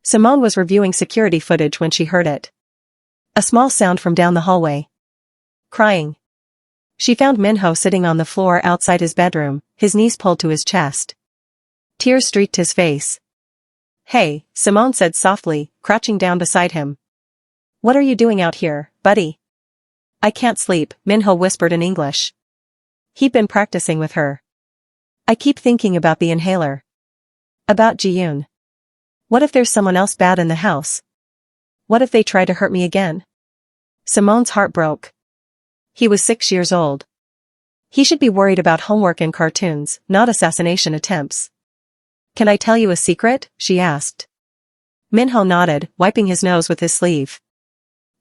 Simone was reviewing security footage when she heard it. A small sound from down the hallway. Crying. She found Minho sitting on the floor outside his bedroom, his knees pulled to his chest. Tears streaked his face. Hey, Simone said softly, crouching down beside him. What are you doing out here, buddy? I can't sleep, Minho whispered in English. He'd been practicing with her. I keep thinking about the inhaler. About Ji-yoon. What if there's someone else bad in the house? What if they try to hurt me again? Simone's heart broke. He was 6 years old. He should be worried about homework and cartoons, not assassination attempts. Can I tell you a secret? She asked. Minho nodded, wiping his nose with his sleeve.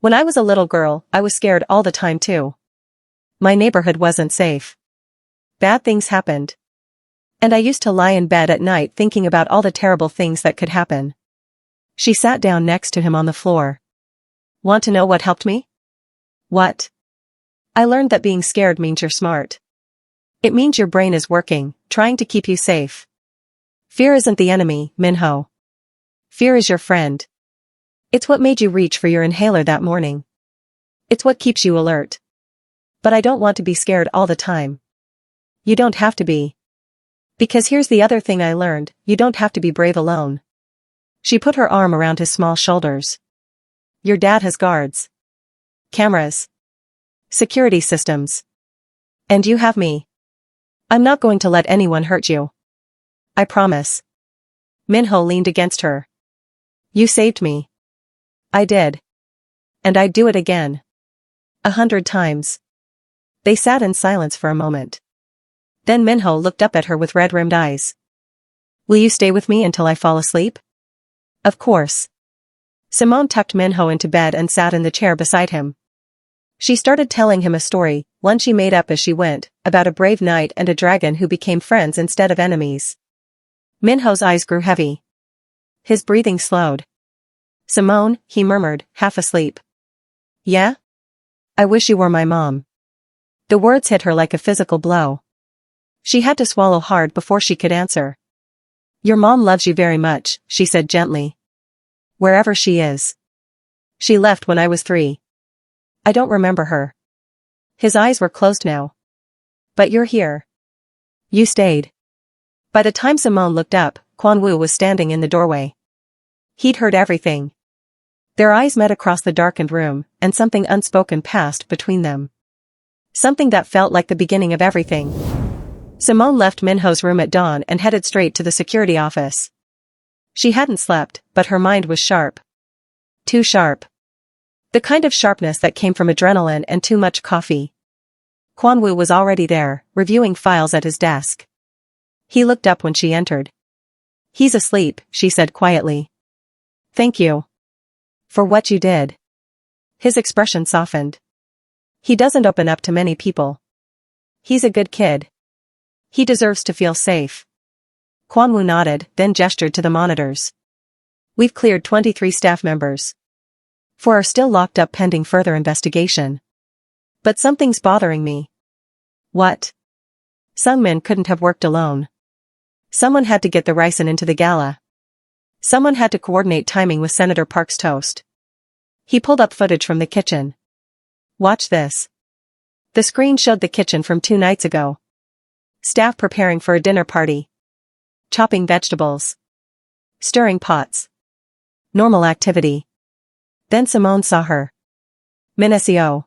When I was a little girl, I was scared all the time too. My neighborhood wasn't safe. Bad things happened. And I used to lie in bed at night thinking about all the terrible things that could happen. She sat down next to him on the floor. Want to know what helped me? What? I learned that being scared means you're smart. It means your brain is working, trying to keep you safe. Fear isn't the enemy, Minho. Fear is your friend. It's what made you reach for your inhaler that morning. It's what keeps you alert. But I don't want to be scared all the time. You don't have to be. Because here's the other thing I learned, you don't have to be brave alone. She put her arm around his small shoulders. Your dad has guards. Cameras. Security systems. And you have me. I'm not going to let anyone hurt you. I promise. Minho leaned against her. You saved me. I did. And I'd do it again. 100 times. They sat in silence for a moment. Then Minho looked up at her with red-rimmed eyes. Will you stay with me until I fall asleep? Of course. Simone tucked Minho into bed and sat in the chair beside him. She started telling him a story, one she made up as she went, about a brave knight and a dragon who became friends instead of enemies. Minho's eyes grew heavy. His breathing slowed. Simone, he murmured, half asleep. Yeah? I wish you were my mom. The words hit her like a physical blow. She had to swallow hard before she could answer. Your mom loves you very much, she said gently. Wherever she is. She left when I was 3. I don't remember her. His eyes were closed now. But you're here. You stayed. By the time Simone looked up, Kwan-woo was standing in the doorway. He'd heard everything. Their eyes met across the darkened room, and something unspoken passed between them. Something that felt like the beginning of everything. Simone left Minho's room at dawn and headed straight to the security office. She hadn't slept, but her mind was sharp. Too sharp. The kind of sharpness that came from adrenaline and too much coffee. Kwan-woo was already there, reviewing files at his desk. He looked up when she entered. He's asleep, she said quietly. Thank you. For what you did. His expression softened. He doesn't open up to many people. He's a good kid. He deserves to feel safe. Kwan-woo nodded, then gestured to the monitors. We've cleared 23 staff members. 4 are still locked up pending further investigation. But something's bothering me. What? Sungmin couldn't have worked alone. Someone had to get the ricin into the gala. Someone had to coordinate timing with Senator Park's toast. He pulled up footage from the kitchen. Watch this. The screen showed the kitchen from 2 nights ago. Staff preparing for a dinner party. Chopping vegetables. Stirring pots. Normal activity. Then Simone saw her. Minasio.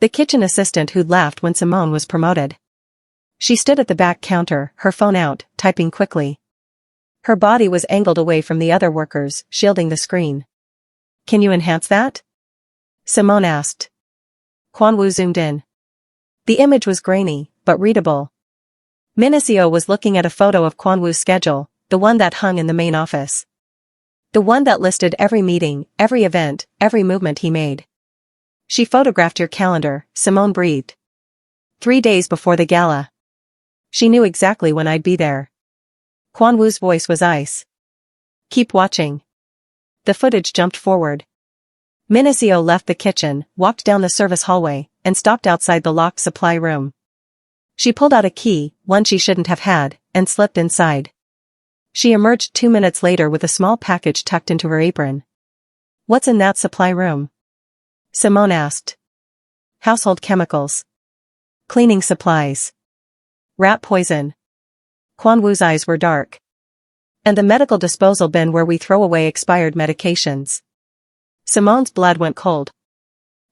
The kitchen assistant who'd laughed when Simone was promoted. She stood at the back counter, her phone out, typing quickly. Her body was angled away from the other workers, shielding the screen. Can you enhance that? Simone asked. Kwan-woo zoomed in. The image was grainy, but readable. Minasio was looking at a photo of Kwan-woo's schedule, the one that hung in the main office. The one that listed every meeting, every event, every movement he made. She photographed your calendar, Simone breathed. 3 days before the gala. She knew exactly when I'd be there. Kwan-woo's voice was ice. Keep watching. The footage jumped forward. Minasio left the kitchen, walked down the service hallway, and stopped outside the locked supply room. She pulled out a key, one she shouldn't have had, and slipped inside. She emerged 2 minutes later with a small package tucked into her apron. What's in that supply room? Simone asked. Household chemicals. Cleaning supplies. Rat poison. Kwan-woo's eyes were dark. And the medical disposal bin where we throw away expired medications. Simone's blood went cold.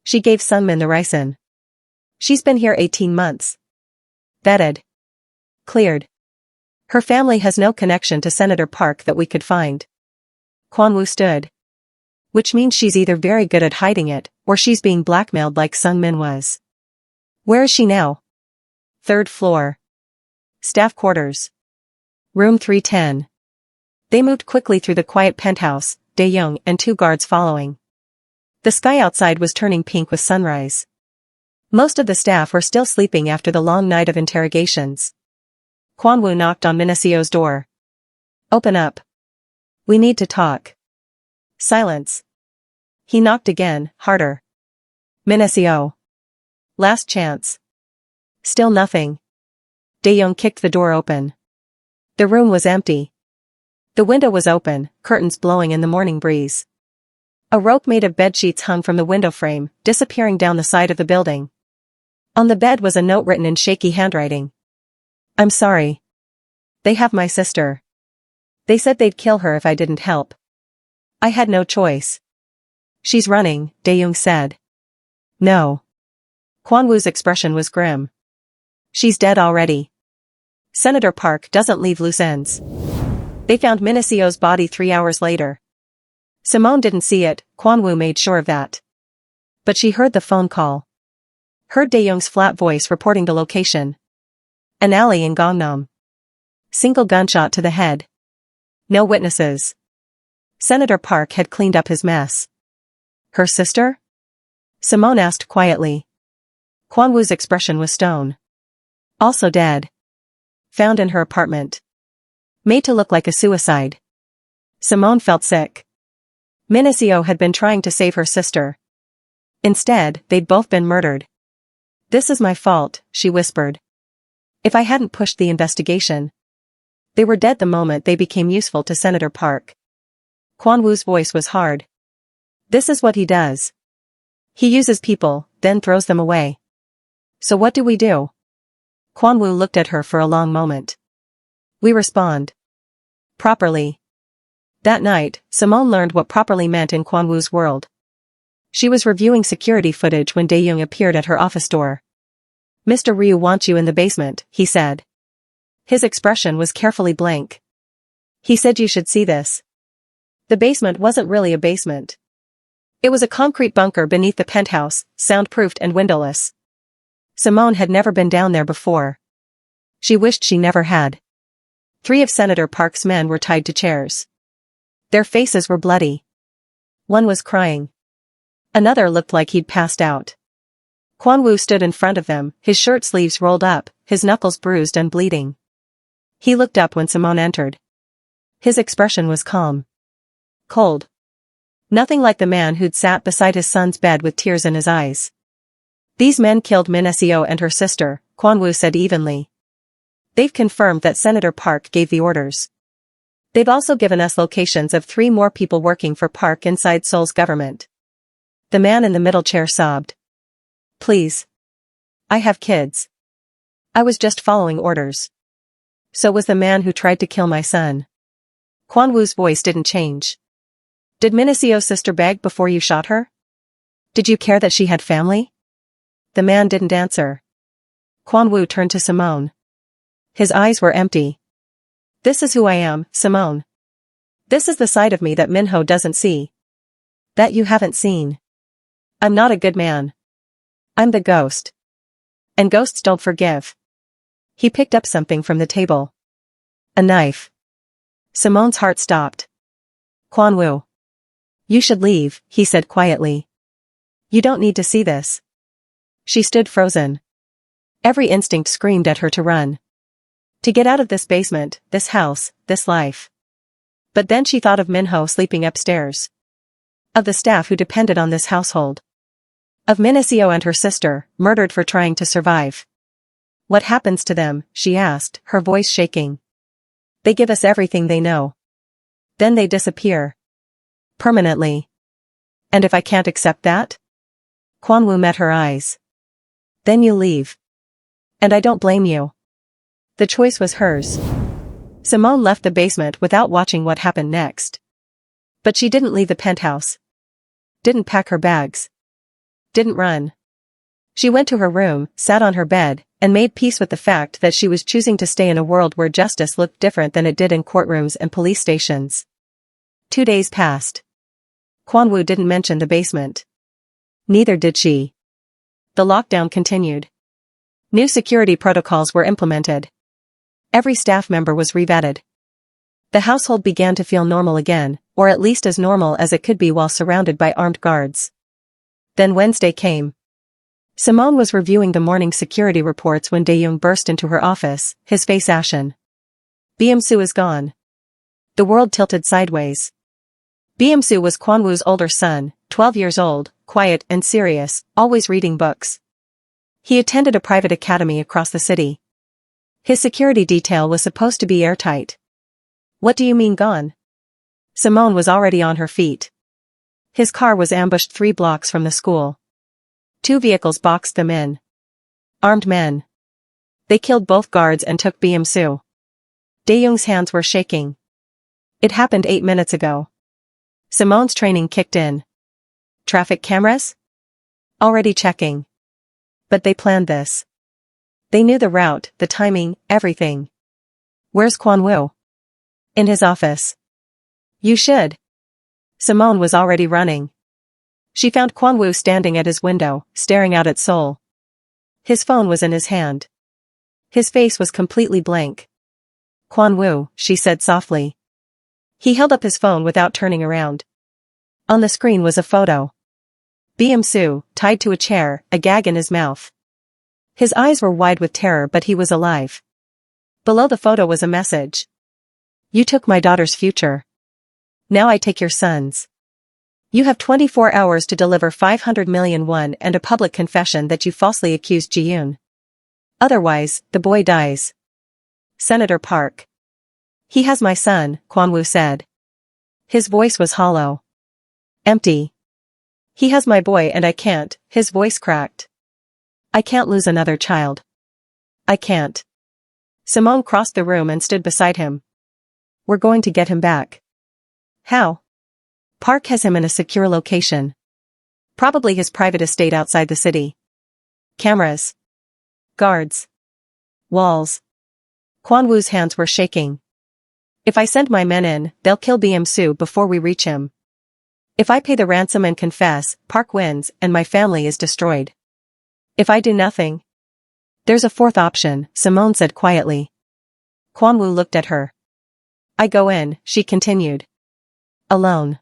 She gave Sungmin the ricin. She's been here 18 months. Vetted. Cleared. Her family has no connection to Senator Park that we could find. Kwan-woo stood. Which means she's either very good at hiding it, or she's being blackmailed like Sung Min was. Where is she now? Third floor. Staff quarters. Room 310. They moved quickly through the quiet penthouse, Dae-young and 2 guards following. The sky outside was turning pink with sunrise. Most of the staff were still sleeping after the long night of interrogations. Kwon-woo knocked on Minaseo's door. Open up. We need to talk. Silence. He knocked again, harder. Minaseo. Last chance. Still nothing. Dae-young kicked the door open. The room was empty. The window was open, curtains blowing in the morning breeze. A rope made of bedsheets hung from the window frame, disappearing down the side of the building. On the bed was a note written in shaky handwriting. I'm sorry. They have my sister. They said they'd kill her if I didn't help. I had no choice. She's running, Dae-young said. No. Kwon-woo's expression was grim. She's dead already. Senator Park doesn't leave loose ends. They found Minaseo's body 3 hours later. Simone didn't see it, Kwon-woo made sure of that. But she heard the phone call. Heard Dae-young's flat voice reporting the location. An alley in Gangnam. Single gunshot to the head. No witnesses. Senator Park had cleaned up his mess. Her sister? Simone asked quietly. Kwon-woo's expression was stone. Also dead. Found in her apartment. Made to look like a suicide. Simone felt sick. Minaseo had been trying to save her sister. Instead, they'd both been murdered. This is my fault, she whispered. If I hadn't pushed the investigation. They were dead the moment they became useful to Senator Park. Kwon-woo's voice was hard. This is what he does. He uses people, then throws them away. So what do we do? Kwon-woo looked at her for a long moment. We respond. Properly. That night, Simone learned what properly meant in Kwon-woo's world. She was reviewing security footage when Dae-young appeared at her office door. Mr. Ryu wants you in the basement, he said. His expression was carefully blank. He said you should see this. The basement wasn't really a basement. It was a concrete bunker beneath the penthouse, soundproofed and windowless. Simone had never been down there before. She wished she never had. 3 of Senator Park's men were tied to chairs. Their faces were bloody. One was crying. Another looked like he'd passed out. Kwon-woo stood in front of them, his shirt sleeves rolled up, his knuckles bruised and bleeding. He looked up when Simone entered. His expression was calm. Cold. Nothing like the man who'd sat beside his son's bed with tears in his eyes. These men killed Minaseo and her sister, Kwon-woo said evenly. They've confirmed that Senator Park gave the orders. They've also given us locations of 3 more people working for Park inside Seoul's government. The man in the middle chair sobbed. Please. I have kids. I was just following orders. So was the man who tried to kill my son. Kwon-woo's voice didn't change. Did Minaseo's sister beg before you shot her? Did you care that she had family? The man didn't answer. Kwon-woo turned to Simone. His eyes were empty. This is who I am, Simone. This is the side of me that Minho doesn't see. That you haven't seen. I'm not a good man. I'm the ghost. And ghosts don't forgive. He picked up something from the table. A knife. Simone's heart stopped. Kwon-woo. You should leave, he said quietly. You don't need to see this. She stood frozen. Every instinct screamed at her to run. To get out of this basement, this house, this life. But then she thought of Minho sleeping upstairs. Of the staff who depended on this household. Of Minaseo and her sister, murdered for trying to survive. What happens to them, she asked, her voice shaking. They give us everything they know. Then they disappear. Permanently. And if I can't accept that? Kwon-woo met her eyes. Then you leave. And I don't blame you. The choice was hers. Simone left the basement without watching what happened next. But she didn't leave the penthouse. Didn't pack her bags. Didn't run. She went to her room, sat on her bed, and made peace with the fact that she was choosing to stay in a world where justice looked different than it did in courtrooms and police stations. 2 days passed. Kwanwoo didn't mention the basement. Neither did she. The lockdown continued. New security protocols were implemented. Every staff member was revetted. The household began to feel normal again, or at least as normal as it could be while surrounded by armed guards. Then Wednesday came. Simone was reviewing the morning security reports when Dae-young burst into her office, his face ashen. Beom-soo is gone. The world tilted sideways. Beom-soo was Kwanwoo's older son, 12 years old, quiet and serious, always reading books. He attended a private academy across the city. His security detail was supposed to be airtight. What do you mean gone? Simone was already on her feet. His car was ambushed 3 blocks from the school. 2 vehicles boxed them in. Armed men. They killed both guards and took Beom-soo. Dae-young's hands were shaking. It happened 8 minutes ago. Simone's training kicked in. Traffic cameras? Already checking. But they planned this. They knew the route, the timing, everything. Where's Kwanwoo? In his office. You should. Simone was already running. She found Kwanwoo standing at his window, staring out at Seoul. His phone was in his hand. His face was completely blank. Kwanwoo, she said softly. He held up his phone without turning around. On the screen was a photo. Beom-soo, tied to a chair, a gag in his mouth. His eyes were wide with terror, but he was alive. Below the photo was a message. You took my daughter's future. Now I take your son's. You have 24 hours to deliver 500 million won and a public confession that you falsely accused Ji-yoon. Otherwise, the boy dies. Senator Park. He has my son, Kwanwoo said. His voice was hollow. Empty. He has my boy and I can't, his voice cracked. I can't lose another child. I can't. Simone crossed the room and stood beside him. We're going to get him back. How? Park has him in a secure location. Probably his private estate outside the city. Cameras. Guards. Walls. Kwanwoo's hands were shaking. If I send my men in, they'll kill Beom-soo before we reach him. If I pay the ransom and confess, Park wins and my family is destroyed. If I do nothing. There's a fourth option, Simone said quietly. Kwanwoo looked at her. I go in, she continued. Alone.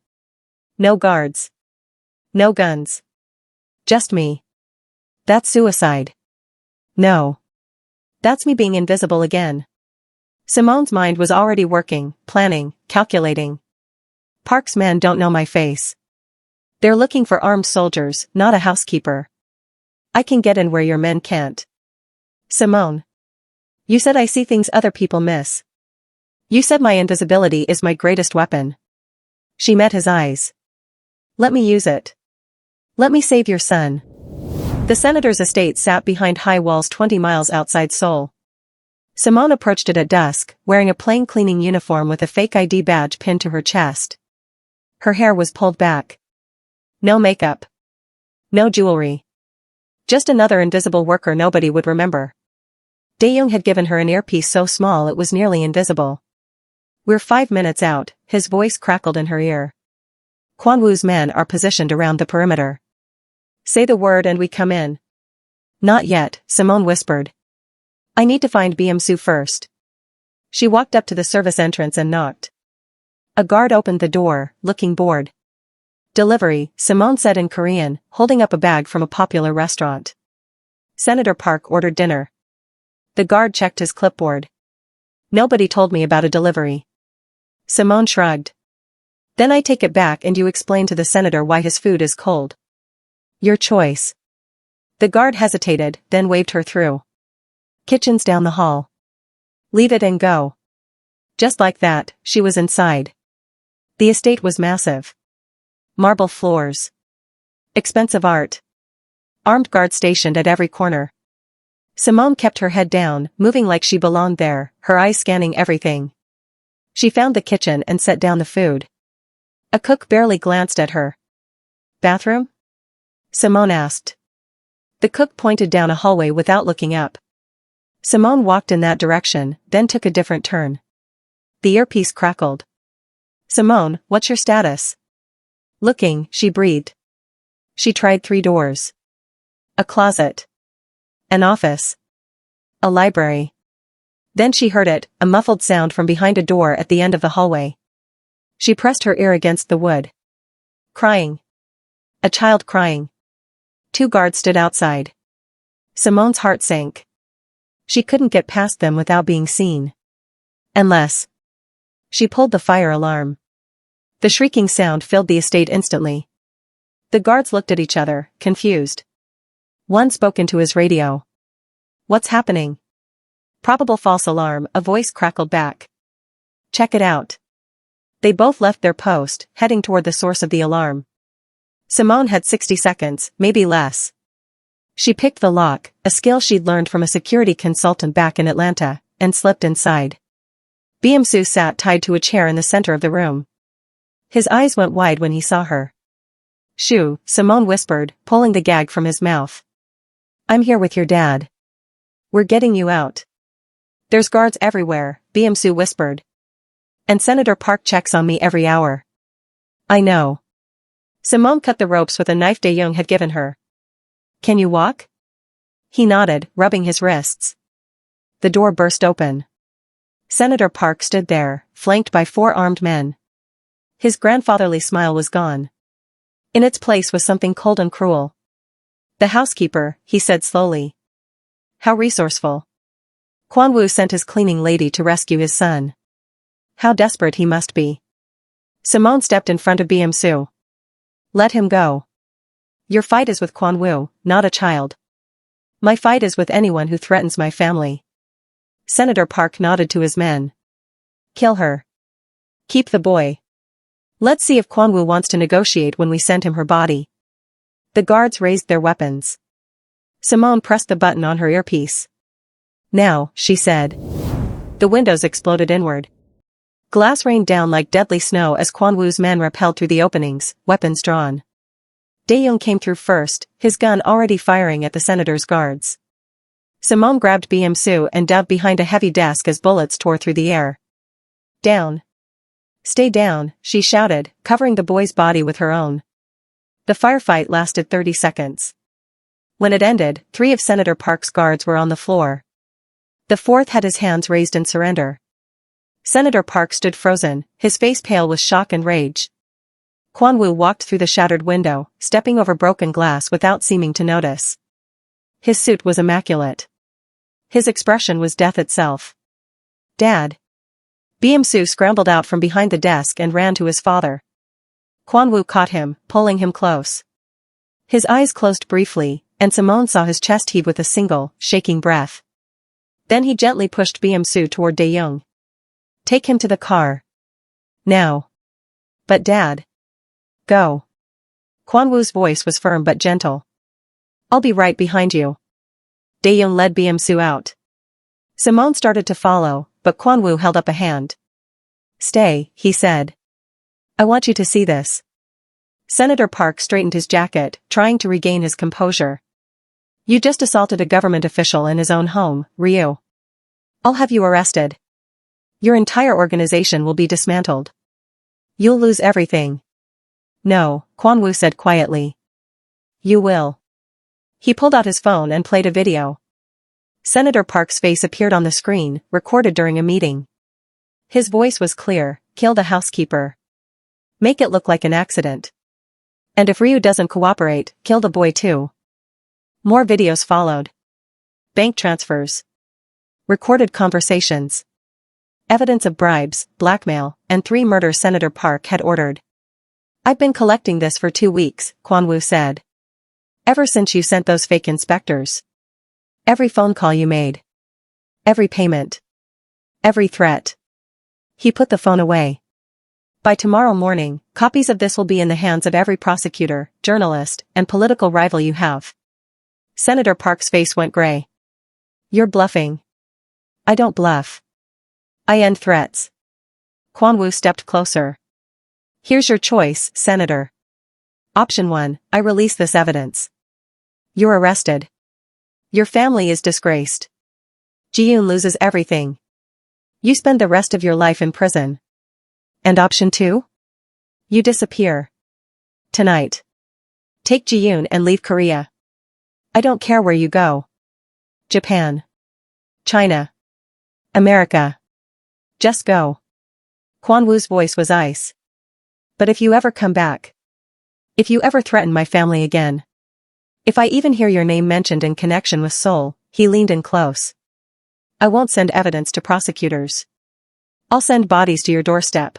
No guards. No guns. Just me. That's suicide. No. That's me being invisible again. Simone's mind was already working, planning, calculating. Park's men don't know my face. They're looking for armed soldiers, not a housekeeper. I can get in where your men can't. Simone. You said I see things other people miss. You said my invisibility is my greatest weapon. She met his eyes. Let me use it. Let me save your son. The senator's estate sat behind high walls 20 miles outside Seoul. Simone approached it at dusk, wearing a plain cleaning uniform with a fake ID badge pinned to her chest. Her hair was pulled back. No makeup. No jewelry. Just another invisible worker nobody would remember. Dae-young had given her an earpiece so small it was nearly invisible. We're 5 minutes out, his voice crackled in her ear. Kwanwoo's men are positioned around the perimeter. Say the word and we come in. Not yet, Simone whispered. I need to find Beom-soo first. She walked up to the service entrance and knocked. A guard opened the door, looking bored. Delivery, Simone said in Korean, holding up a bag from a popular restaurant. Senator Park ordered dinner. The guard checked his clipboard. Nobody told me about a delivery. Simone shrugged. Then I take it back and you explain to the senator why his food is cold. Your choice. The guard hesitated, then waved her through. Kitchen's down the hall. Leave it and go. Just like that, she was inside. The estate was massive. Marble floors. Expensive art. Armed guards stationed at every corner. Simone kept her head down, moving like she belonged there, her eyes scanning everything. She found the kitchen and set down the food. A cook barely glanced at her. Bathroom? Simone asked. The cook pointed down a hallway without looking up. Simone walked in that direction, then took a different turn. The earpiece crackled. Simone, what's your status? Looking, she breathed. She tried 3 doors. A closet. An office. A library. Then she heard it, a muffled sound from behind a door at the end of the hallway. She pressed her ear against the wood. Crying. A child crying. 2 guards stood outside. Simone's heart sank. She couldn't get past them without being seen. Unless. She pulled the fire alarm. The shrieking sound filled the estate instantly. The guards looked at each other, confused. One spoke into his radio. What's happening? Probable false alarm, a voice crackled back. Check it out. They both left their post, heading toward the source of the alarm. Simone had 60 seconds, maybe less. She picked the lock, a skill she'd learned from a security consultant back in Atlanta, and slipped inside. Biamsu sat tied to a chair in the center of the room. His eyes went wide when he saw her. Shoo, Simone whispered, pulling the gag from his mouth. I'm here with your dad. We're getting you out. There's guards everywhere, Biamsu whispered. And Senator Park checks on me every hour. I know. Simone cut the ropes with a knife De-young had given her. Can you walk? He nodded, rubbing his wrists. The door burst open. Senator Park stood there, flanked by 4 armed men. His grandfatherly smile was gone. In its place was something cold and cruel. The housekeeper, he said slowly. How resourceful. Kwan-woo sent his cleaning lady to rescue his son. How desperate he must be. Simone stepped in front of Biamsu. Let him go. Your fight is with Kwan-woo, not a child. My fight is with anyone who threatens my family. Senator Park nodded to his men. Kill her. Keep the boy. Let's see if Kwan-woo wants to negotiate when we send him her body. The guards raised their weapons. Simone pressed the button on her earpiece. Now, she said. The windows exploded inward. Glass rained down like deadly snow as Kwan-woo's men rappelled through the openings, weapons drawn. De-young came through first, his gun already firing at the senator's guards. Simone grabbed Biamsu and dove behind a heavy desk as bullets tore through the air. Down. Stay down, she shouted, covering the boy's body with her own. The firefight lasted 30 seconds. When it ended, 3 of Senator Park's guards were on the floor. The 4th had his hands raised in surrender. Senator Park stood frozen, his face pale with shock and rage. Kwan-woo walked through the shattered window, stepping over broken glass without seeming to notice. His suit was immaculate. His expression was death itself. Dad. Biamsu scrambled out from behind the desk and ran to his father. Kwan-woo caught him, pulling him close. His eyes closed briefly, and Simone saw his chest heave with a single, shaking breath. Then he gently pushed Biamsu toward De-young. Take him to the car. Now. But Dad. Go. Kwan-woo's voice was firm but gentle. I'll be right behind you. De-young led Biamsu out. Simone started to follow, but Kwan-woo held up a hand. Stay, he said. I want you to see this. Senator Park straightened his jacket, trying to regain his composure. You just assaulted a government official in his own home, Ryu. I'll have you arrested. Your entire organization will be dismantled. You'll lose everything. No, Kwan-woo said quietly. You will. He pulled out his phone and played a video. Senator Park's face appeared on the screen, recorded during a meeting. His voice was clear, kill the housekeeper. Make it look like an accident. And if Ryu doesn't cooperate, kill the boy too. More videos followed. Bank transfers. Recorded conversations. Evidence of bribes, blackmail, and 3 murders Senator Park had ordered. I've been collecting this for 2 weeks, Kwan-woo said. Ever since you sent those fake inspectors. Every phone call you made. Every payment. Every threat. He put the phone away. By tomorrow morning, copies of this will be in the hands of every prosecutor, journalist, and political rival you have. Senator Park's face went gray. You're bluffing. I don't bluff. I end threats. Kwan-woo stepped closer. Here's your choice, Senator. Option 1, I release this evidence. You're arrested. Your family is disgraced. Ji-yoon loses everything. You spend the rest of your life in prison. And option 2? You disappear. Tonight. Take Ji-yoon and leave Korea. I don't care where you go. Japan. China. America. Just go. Kwon-woo's voice was ice. But if you ever come back. If you ever threaten my family again. If I even hear your name mentioned in connection with Seoul, he leaned in close. I won't send evidence to prosecutors. I'll send bodies to your doorstep.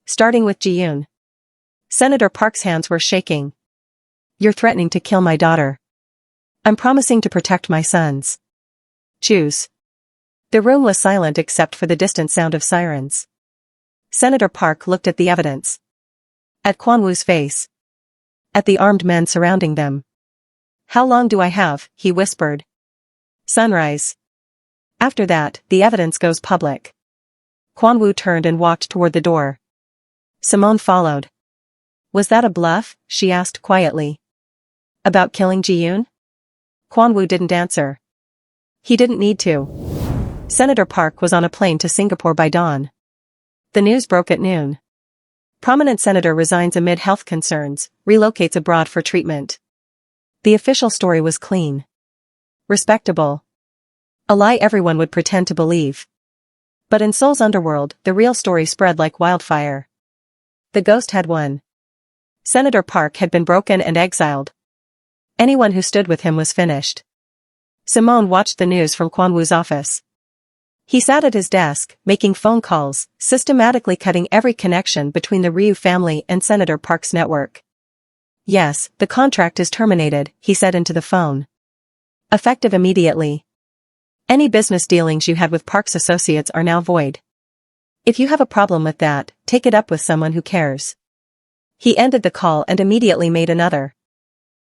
Starting with Ji-yoon. Senator Park's hands were shaking. You're threatening to kill my daughter. I'm promising to protect my sons. Choose. The room was silent except for the distant sound of sirens. Senator Park looked at the evidence. At Kwon-woo's face. At the armed men surrounding them. How long do I have? He whispered. Sunrise. After that, the evidence goes public. Kwon-woo turned and walked toward the door. Simone followed. Was that a bluff? She asked quietly. About killing Ji-yoon? Kwon-woo didn't answer. He didn't need to. Senator Park was on a plane to Singapore by dawn. The news broke at noon. Prominent senator resigns amid health concerns, relocates abroad for treatment. The official story was clean. Respectable. A lie everyone would pretend to believe. But in Seoul's underworld, the real story spread like wildfire. The ghost had won. Senator Park had been broken and exiled. Anyone who stood with him was finished. Simone watched the news from Kwon-woo's office. He sat at his desk, making phone calls, systematically cutting every connection between the Ryu family and Senator Park's network. Yes, the contract is terminated, he said into the phone. Effective immediately. Any business dealings you had with Park's associates are now void. If you have a problem with that, take it up with someone who cares. He ended the call and immediately made another.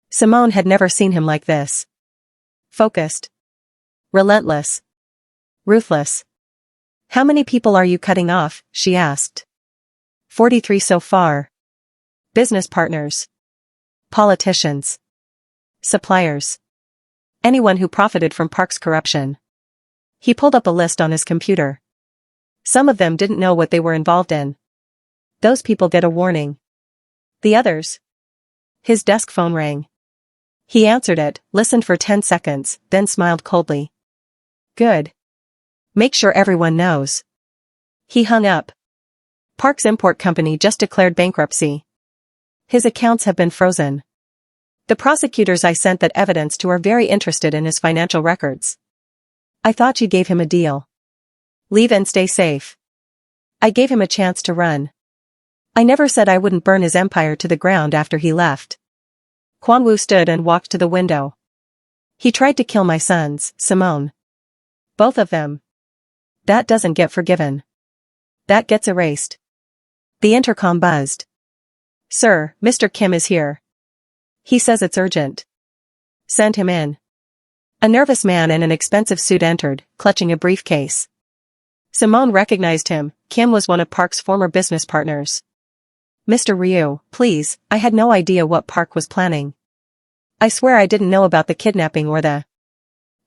Simone had never seen him like this. Focused. Relentless. Ruthless. How many people are you cutting off? She asked. 43 so far. Business partners. Politicians. Suppliers. Anyone who profited from Park's corruption. He pulled up a list on his computer. Some of them didn't know what they were involved in. Those people get a warning. The others. His desk phone rang. He answered it, listened for 10 seconds, then smiled coldly. Good. Make sure everyone knows. He hung up. Park's import company just declared bankruptcy. His accounts have been frozen. The prosecutors I sent that evidence to are very interested in his financial records. I thought you gave him a deal. Leave and stay safe. I gave him a chance to run. I never said I wouldn't burn his empire to the ground after he left. Kwon-woo stood and walked to the window. He tried to kill my sons, Simone. Both of them. That doesn't get forgiven. That gets erased. The intercom buzzed. Sir, Mr. Kim is here. He says it's urgent. Send him in. A nervous man in an expensive suit entered, clutching a briefcase. Simone recognized him. Kim was one of Park's former business partners. Mr. Ryu, please, I had no idea what Park was planning. I swear I didn't know about the kidnapping or the...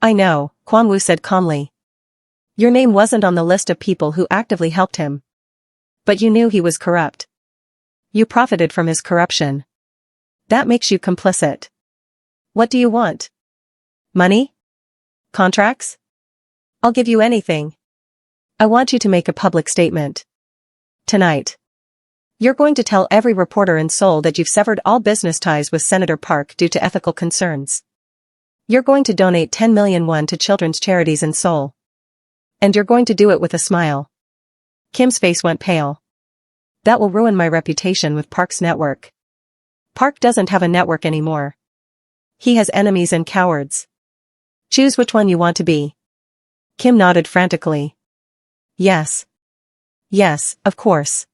I know, Kwon-woo said calmly. Your name wasn't on the list of people who actively helped him. But you knew he was corrupt. You profited from his corruption. That makes you complicit. What do you want? Money? Contracts? I'll give you anything. I want you to make a public statement. Tonight. You're going to tell every reporter in Seoul that you've severed all business ties with Senator Park due to ethical concerns. You're going to donate 10 million won to children's charities in Seoul. And you're going to do it with a smile. Kim's face went pale. That will ruin my reputation with Park's network. Park doesn't have a network anymore. He has enemies and cowards. Choose which one you want to be. Kim nodded frantically. Yes. Yes, of course.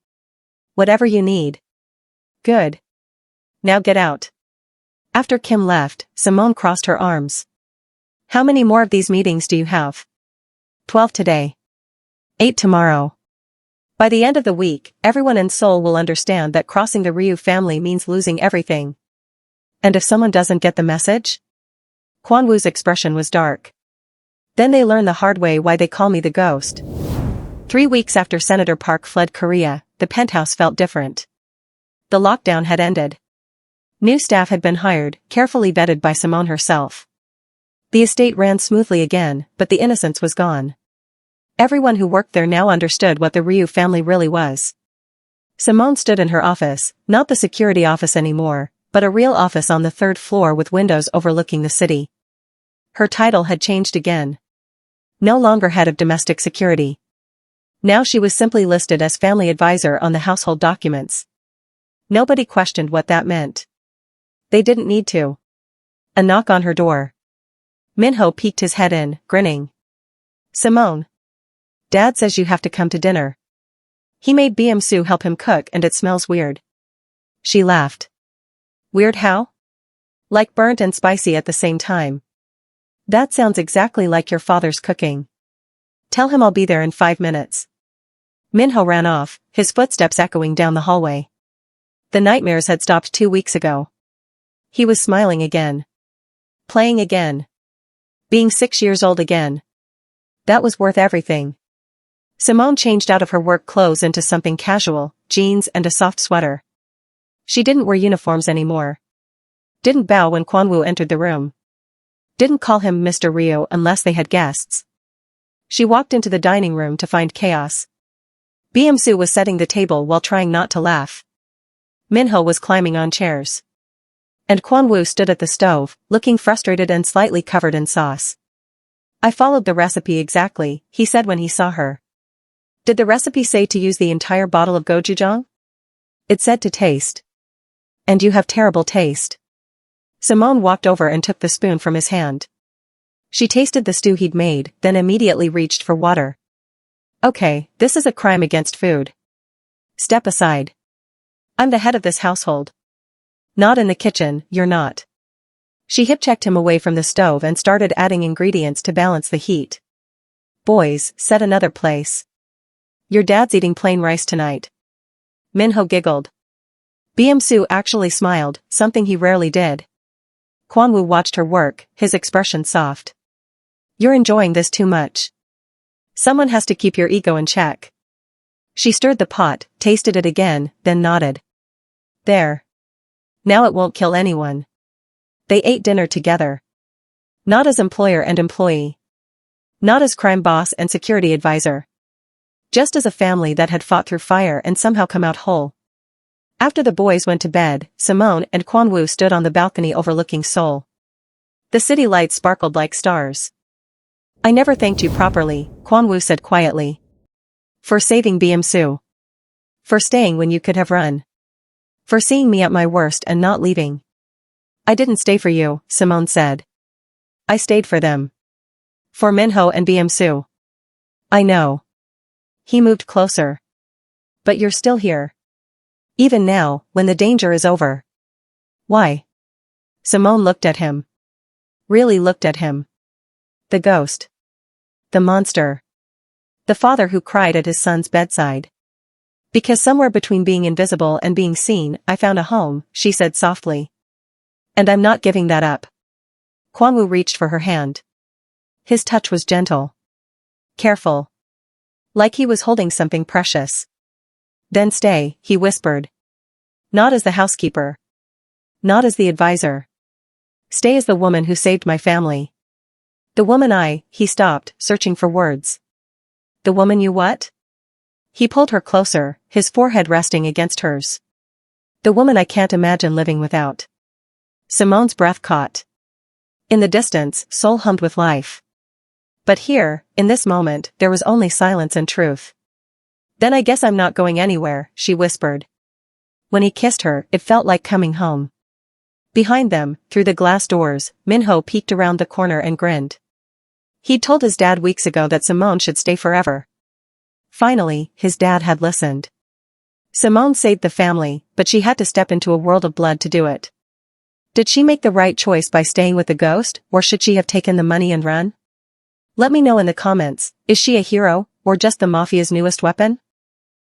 Whatever you need. Good. Now get out. After Kim left, Simone crossed her arms. How many more of these meetings do you have? 12 today. 8 tomorrow. By the end of the week, everyone in Seoul will understand that crossing the Ryu family means losing everything. And if someone doesn't get the message? Kwon-woo's expression was dark. Then they learn the hard way why they call me the ghost. 3 weeks after Senator Park fled Korea, the penthouse felt different. The lockdown had ended. New staff had been hired, carefully vetted by Simone herself. The estate ran smoothly again, but the innocence was gone. Everyone who worked there now understood what the Ryu family really was. Simone stood in her office, not the security office anymore, but a real office on the third floor with windows overlooking the city. Her title had changed again. No longer head of domestic security. Now she was simply listed as family advisor on the household documents. Nobody questioned what that meant. They didn't need to. A knock on her door. Minho peeked his head in, grinning. Simone. Dad says you have to come to dinner. He made Sue help him cook and it smells weird. She laughed. Weird how? Like burnt and spicy at the same time. That sounds exactly like your father's cooking. Tell him I'll be there in 5 minutes. Minho ran off, his footsteps echoing down the hallway. The nightmares had stopped 2 weeks ago. He was smiling again. Playing again. Being 6 years old again. That was worth everything. Simone changed out of her work clothes into something casual, jeans and a soft sweater. She didn't wear uniforms anymore. Didn't bow when Kwanwoo entered the room. Didn't call him Mr. Ryu unless they had guests. She walked into the dining room to find chaos. Sue was setting the table while trying not to laugh. Minho was climbing on chairs. And Kwanwoo stood at the stove, looking frustrated and slightly covered in sauce. I followed the recipe exactly, he said when he saw her. Did the recipe say to use the entire bottle of gochujang? It said to taste. And you have terrible taste. Simone walked over and took the spoon from his hand. She tasted the stew he'd made, then immediately reached for water. Okay, this is a crime against food. Step aside. I'm the head of this household. Not in the kitchen, you're not. She hip-checked him away from the stove and started adding ingredients to balance the heat. Boys, set another place. Your dad's eating plain rice tonight. Minho giggled. Sue actually smiled, something he rarely did. Kwanwoo watched her work, his expression soft. You're enjoying this too much. Someone has to keep your ego in check. She stirred the pot, tasted it again, then nodded. There. Now it won't kill anyone. They ate dinner together. Not as employer and employee. Not as crime boss and security advisor. Just as a family that had fought through fire and somehow come out whole. After the boys went to bed, Simone and Kwanwoo stood on the balcony overlooking Seoul. The city lights sparkled like stars. I never thanked you properly, Kwanwoo said quietly. For saving Sue. For staying when you could have run. For seeing me at my worst and not leaving. I didn't stay for you, Simone said. I stayed for them. For Minho and Sue. I know. He moved closer. But you're still here. Even now, when the danger is over. Why? Simone looked at him. Really looked at him. The ghost. The monster. The father who cried at his son's bedside. Because somewhere between being invisible and being seen, I found a home, she said softly. And I'm not giving that up. Kwanwoo reached for her hand. His touch was gentle. Careful. Like he was holding something precious. Then stay, he whispered. Not as the housekeeper. Not as the advisor. Stay as the woman who saved my family. The woman he stopped, searching for words. The woman you what? He pulled her closer, his forehead resting against hers. The woman I can't imagine living without. Simone's breath caught. In the distance, Seoul hummed with life. But here, in this moment, there was only silence and truth. Then I guess I'm not going anywhere, she whispered. When he kissed her, it felt like coming home. Behind them, through the glass doors, Minho peeked around the corner and grinned. He'd told his dad weeks ago that Simone should stay forever. Finally, his dad had listened. Simone saved the family, but she had to step into a world of blood to do it. Did she make the right choice by staying with the ghost, or should she have taken the money and run? Let me know in the comments, is she a hero, or just the Mafia's newest weapon?